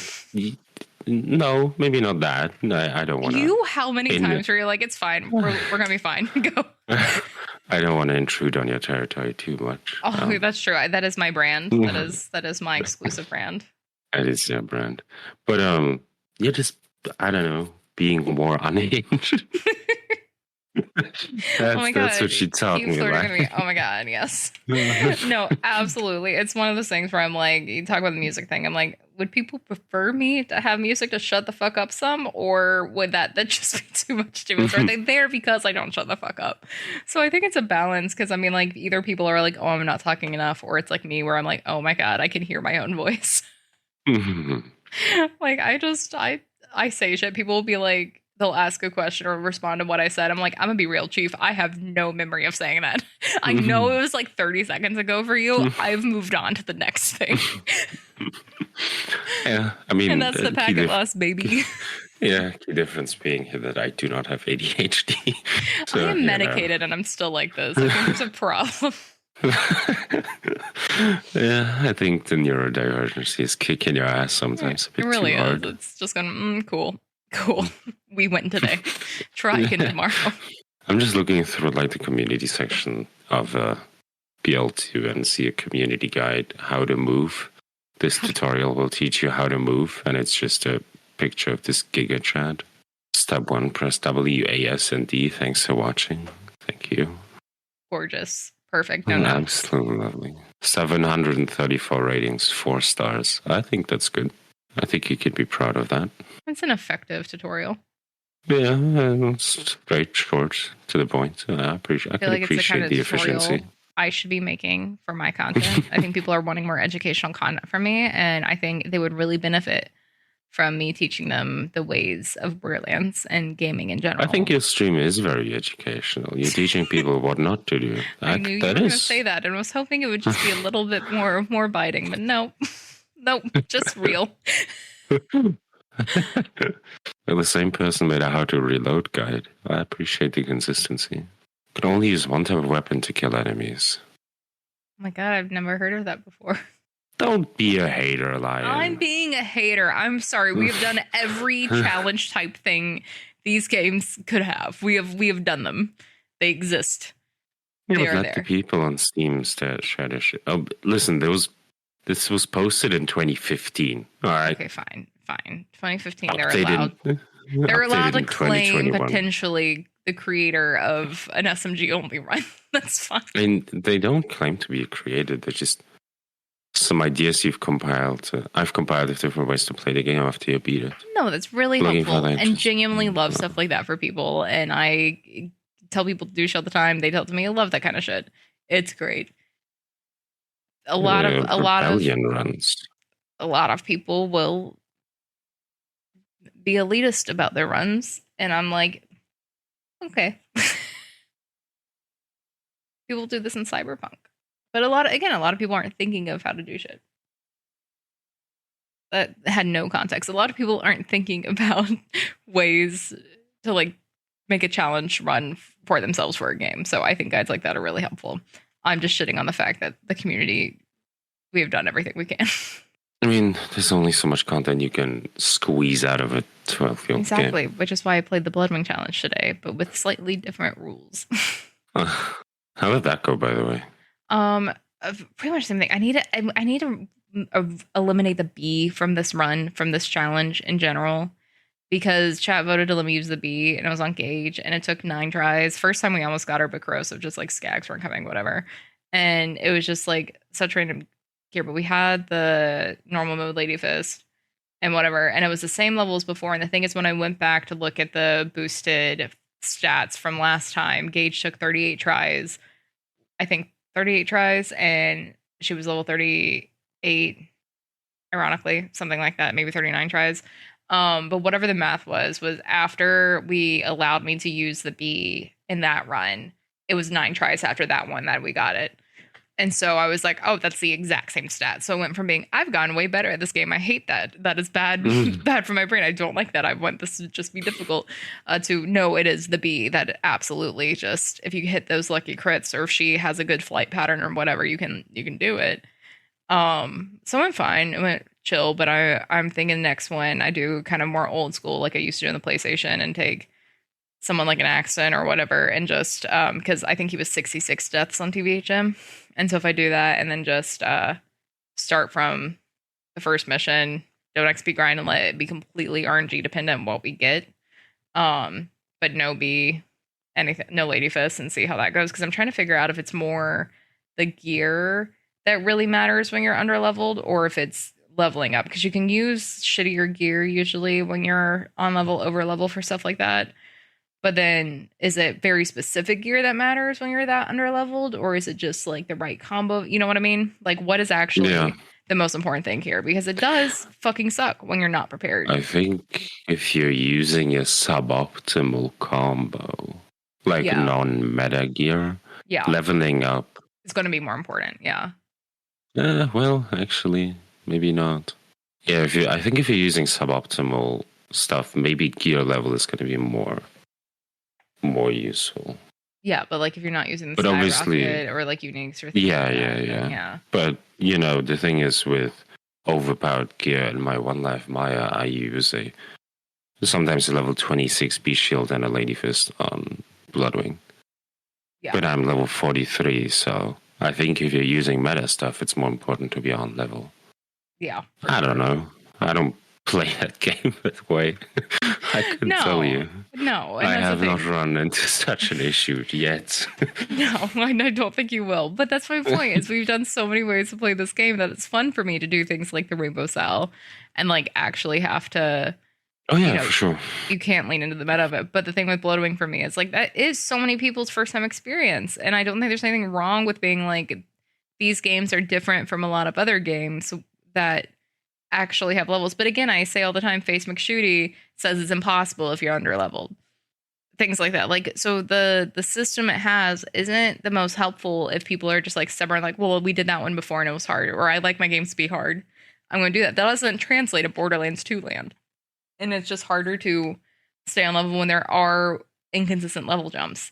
No, maybe not that. No, I don't want to. How many times were you like, it's fine, we're gonna be fine, go? I don't want to intrude on your territory too much. Oh, that's true. That is my brand. That is my exclusive brand. That is your brand. But just, I don't know, being more unhinged. Oh my god, that's what she taught keep me. flirting Like. with me. Oh my god, yes. No, absolutely. It's one of those things where I'm like, you talk about the music thing. I'm like, would people prefer me to have music to shut the fuck up some, or would that just be too much to it? Or are they there because I don't shut the fuck up? So I think it's a balance because I mean, like, either people are like, oh, I'm not talking enough, or it's like me where I'm like, oh my god, I can hear my own voice. Like I say shit. People will be like, they'll ask a question or respond to what I said. I'm like, I'm gonna be real, Chief. I have no memory of saying that. I know it was like 30 seconds ago for you. I've moved on to the next thing. Yeah, I mean, and that's the packet loss, baby. Yeah, key difference being here that I do not have ADHD. So, I am medicated and I'm still like this. I think there's a problem. Yeah, I think the neurodivergency is kicking your ass sometimes a bit it really too hard. is. It's just going, cool. We win today. Try again tomorrow. I'm just looking through like the community section of BL2 and see a community guide, how to move. This tutorial will teach you how to move, and it's just a picture of this Giga Chat. Step 1, press W, A, S, and D. Thanks for watching. Thank you. Gorgeous. Perfect. No, absolutely lovely. 734 ratings, 4 stars. I think that's good. I think you could be proud of that. It's an effective tutorial. Yeah, it's very short, to the point. I can like appreciate the efficiency. I should be making for my content. I think people are wanting more educational content from me, and I think they would really benefit from me teaching them the ways of Borderlands and gaming in general. I think your stream is very educational. You're teaching people what not to do. I knew you were going to say that, and was hoping it would just be a little bit more biting, but no, nope, just real. Well, the same person made a how to reload guide. I appreciate the consistency. You can only use one type of weapon to kill enemies. Oh my god, I've never heard of that before. Don't be a hater, Lion. I'm being a hater. I'm sorry. We have done every challenge type thing these games could have. We have done them. They exist. They are there. The people on Steam share their shit. Oh, listen, this was posted in 2015. All right. Okay, fine. 2015. They're allowed to claim potentially the creator of an SMG only run. That's fine. I mean, they don't claim to be a creator. They're just some ideas you've compiled. I've compiled different ways to play the game after you beat it. No, that's really helpful. And genuinely love stuff like that for people. And I tell people to do shit all the time. They tell me I love that kind of shit. It's great. A lot of runs. A lot of people will be elitist about their runs, and I'm like, okay. People do this in Cyberpunk. But a lot of people aren't thinking of how to do shit. That had no context. A lot of people aren't thinking about ways to like make a challenge run for themselves for a game. So I think guides like that are really helpful. I'm just shitting on the fact that the community, we have done everything we can. I mean, there's only so much content you can squeeze out of a 12-year-old exactly, game. Which is why I played the Bloodwing Challenge today, but with slightly different rules. How did that go, by the way? Pretty much the same thing. I need to eliminate the B from this run, from this challenge in general, because chat voted to let me use the B, and it was on Gage, and it took 9 tries. First time we almost got her, but corrosive, just like skags weren't coming, whatever. And it was just like such random gear, but we had the normal mode Lady Fist and whatever, and it was the same level as before. And the thing is, when I went back to look at the boosted stats from last time, Gage took 38 tries. I think 38 tries, and she was level 38, ironically, something like that, maybe 39 tries. But whatever the math was after we allowed me to use the B in that run, it was 9 tries after that one that we got it. And so I was like, oh, that's the exact same stat. So I went from being, I've gotten way better at this game. I hate that. That is bad, bad for my brain. I don't like that. I want this to just be difficult. To no, it is the B that absolutely just, if you hit those lucky crits or if she has a good flight pattern or whatever, you can do it. So I'm fine. I went chill, but I'm thinking next one I do kind of more old school, like I used to do on the PlayStation, and take someone like an accent or whatever, and just because I think he was 66 deaths on TVHM. And so if I do that and then just start from the first mission, don't XP grind and let it be completely RNG dependent on what we get. But no B anything, no Lady Fist, and see how that goes. Because I'm trying to figure out if it's more the gear that really matters when you're underleveled, or if it's leveling up. Because you can use shittier gear usually when you're on level, over level for stuff like that. But then, is it very specific gear that matters when you're that underleveled, or is it just like the right combo? You know what I mean? Like, what is actually the most important thing here? Because it does fucking suck when you're not prepared. I think if you're using a suboptimal combo, like non-meta gear, leveling up, it's going to be more important. Yeah. Well, actually, maybe not. Yeah, I think if you're using suboptimal stuff, maybe gear level is going to be more useful. Yeah, but like if you're not using the skyrocket or like uniques or things yeah. But the thing is with overpowered gear in my One Life Maya, I use sometimes a level 26 beast shield and a Lady Fist on Bloodwing. Yeah. But I'm level 43, so I think if you're using meta stuff, it's more important to be on level. Yeah. I don't know. I don't play that game that way. I couldn't tell you. No. I have not run into such an issue yet. No, I don't think you will. But that's my point, is we've done so many ways to play this game that it's fun for me to do things like the V0cal and like actually have to... Oh, yeah, for sure. You can't lean into the meta of it. But the thing with Bloodwing for me is like that is so many people's first time experience. And I don't think there's anything wrong with being like, these games are different from a lot of other games that actually have levels. But again, I say all the time, Face McShooty says it's impossible if you're underleveled. Things like that. Like, so the system it has isn't the most helpful if people are just like stubborn, like, well, we did that one before and it was hard, or I like my games to be hard, I'm going to do that. That doesn't translate to Borderlands 2 land. And it's just harder to stay on level when there are inconsistent level jumps.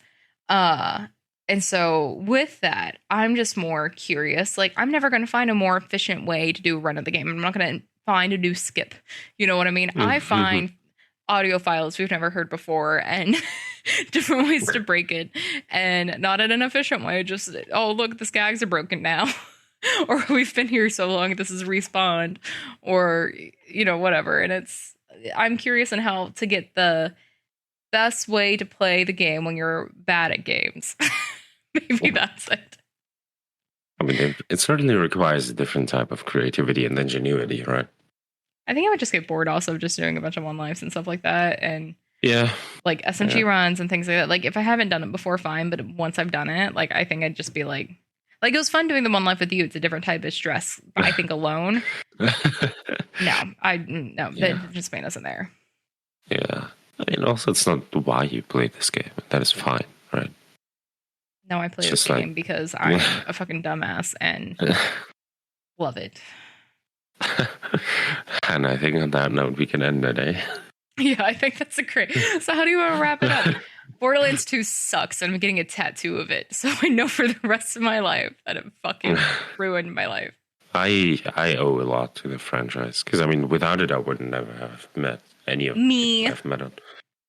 And so with that, I'm just more curious. Like, I'm never going to find a more efficient way to do a run of the game. I'm not going to find a new skip. You know what I mean? Mm-hmm. I find audio files we've never heard before and different ways to break it. And not in an efficient way. Just, oh, look, the skags are broken now. Or we've been here so long, this is respawned. Or, whatever. And I'm curious on how to get the best way to play the game when you're bad at games. Maybe that's it. I mean, it certainly requires a different type of creativity and ingenuity, right? I think I would just get bored also of just doing a bunch of one-lives and stuff like that. And like SMG runs and things like that. Like if I haven't done it before, fine. But once I've done it, like I think I'd just be like it was fun doing the one life with you. It's a different type of stress. But I think alone, that just made us in there. Yeah. I mean, also, it's not why you play this game. That is fine, right? No, I play this game because I'm a fucking dumbass and love it. And I think on that note, we can end the day. Yeah, I think that's a great... So how do you want to wrap it up? Borderlands 2 sucks, and I'm getting a tattoo of it, so I know for the rest of my life that it fucking ruined my life. I owe a lot to the franchise, because, I mean, without it, I would never have met any of me. I've met on.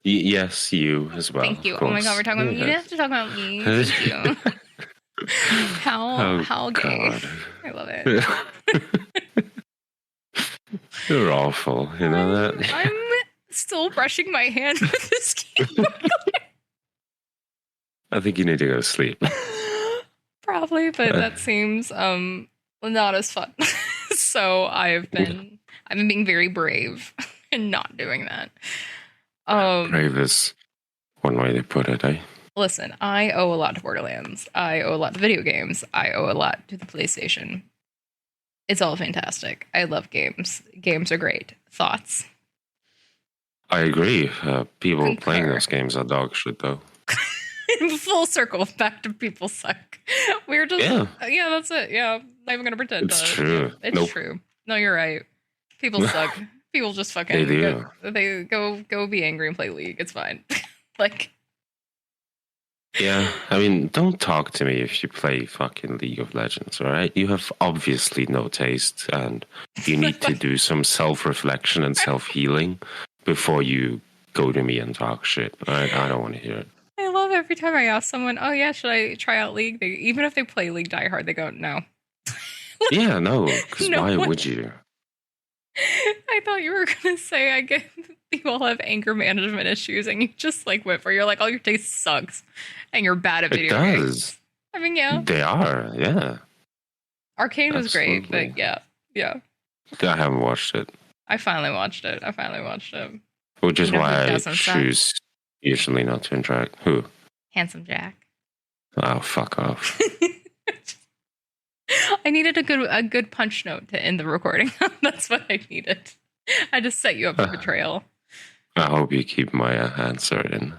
Yes, you as well. Thank you. Oh my god, we're talking about me. You didn't have to talk about me. Thank you. How gay. God. I love it. You're awful, you know that? I'm still brushing my hand with this keyboard. I think you need to go to sleep. Probably, but that seems not as fun. So I've been being very brave and not doing that. Brave is one way to put it, eh? Listen, I owe a lot to Borderlands. I owe a lot to video games. I owe a lot to the PlayStation. It's all fantastic. I love games. Games are great. Thoughts? I agree. People playing those games are dog shit, though. Full circle back to people suck. We're just yeah, that's it. Yeah, I'm not even gonna pretend. It's true. It's true. No, you're right. People suck. People just fucking they do. They go be angry and play League. It's fine. Like. Yeah, I mean, don't talk to me if you play fucking League of Legends, all right? You have obviously no taste, and you need to do some self-reflection and self-healing before you go to me and talk shit. All right? I don't want to hear it. I love every time I ask someone, oh yeah, should I try out League? Even if they play League Die Hard, they go, no. Yeah, no, because why would you? I thought you were going to say I get You all have anger management issues, and you just like Whitmer. You're like, oh, your taste sucks, and you're bad at video games. I mean, yeah, they are. Yeah, Arcane was great, but yeah. I haven't watched it. I finally watched it. Which is why I choose usually not to interact. Who? Handsome Jack. Oh, fuck off. I needed a good punch note to end the recording. That's what I needed. I just set you up for betrayal. I hope you keep my answer in.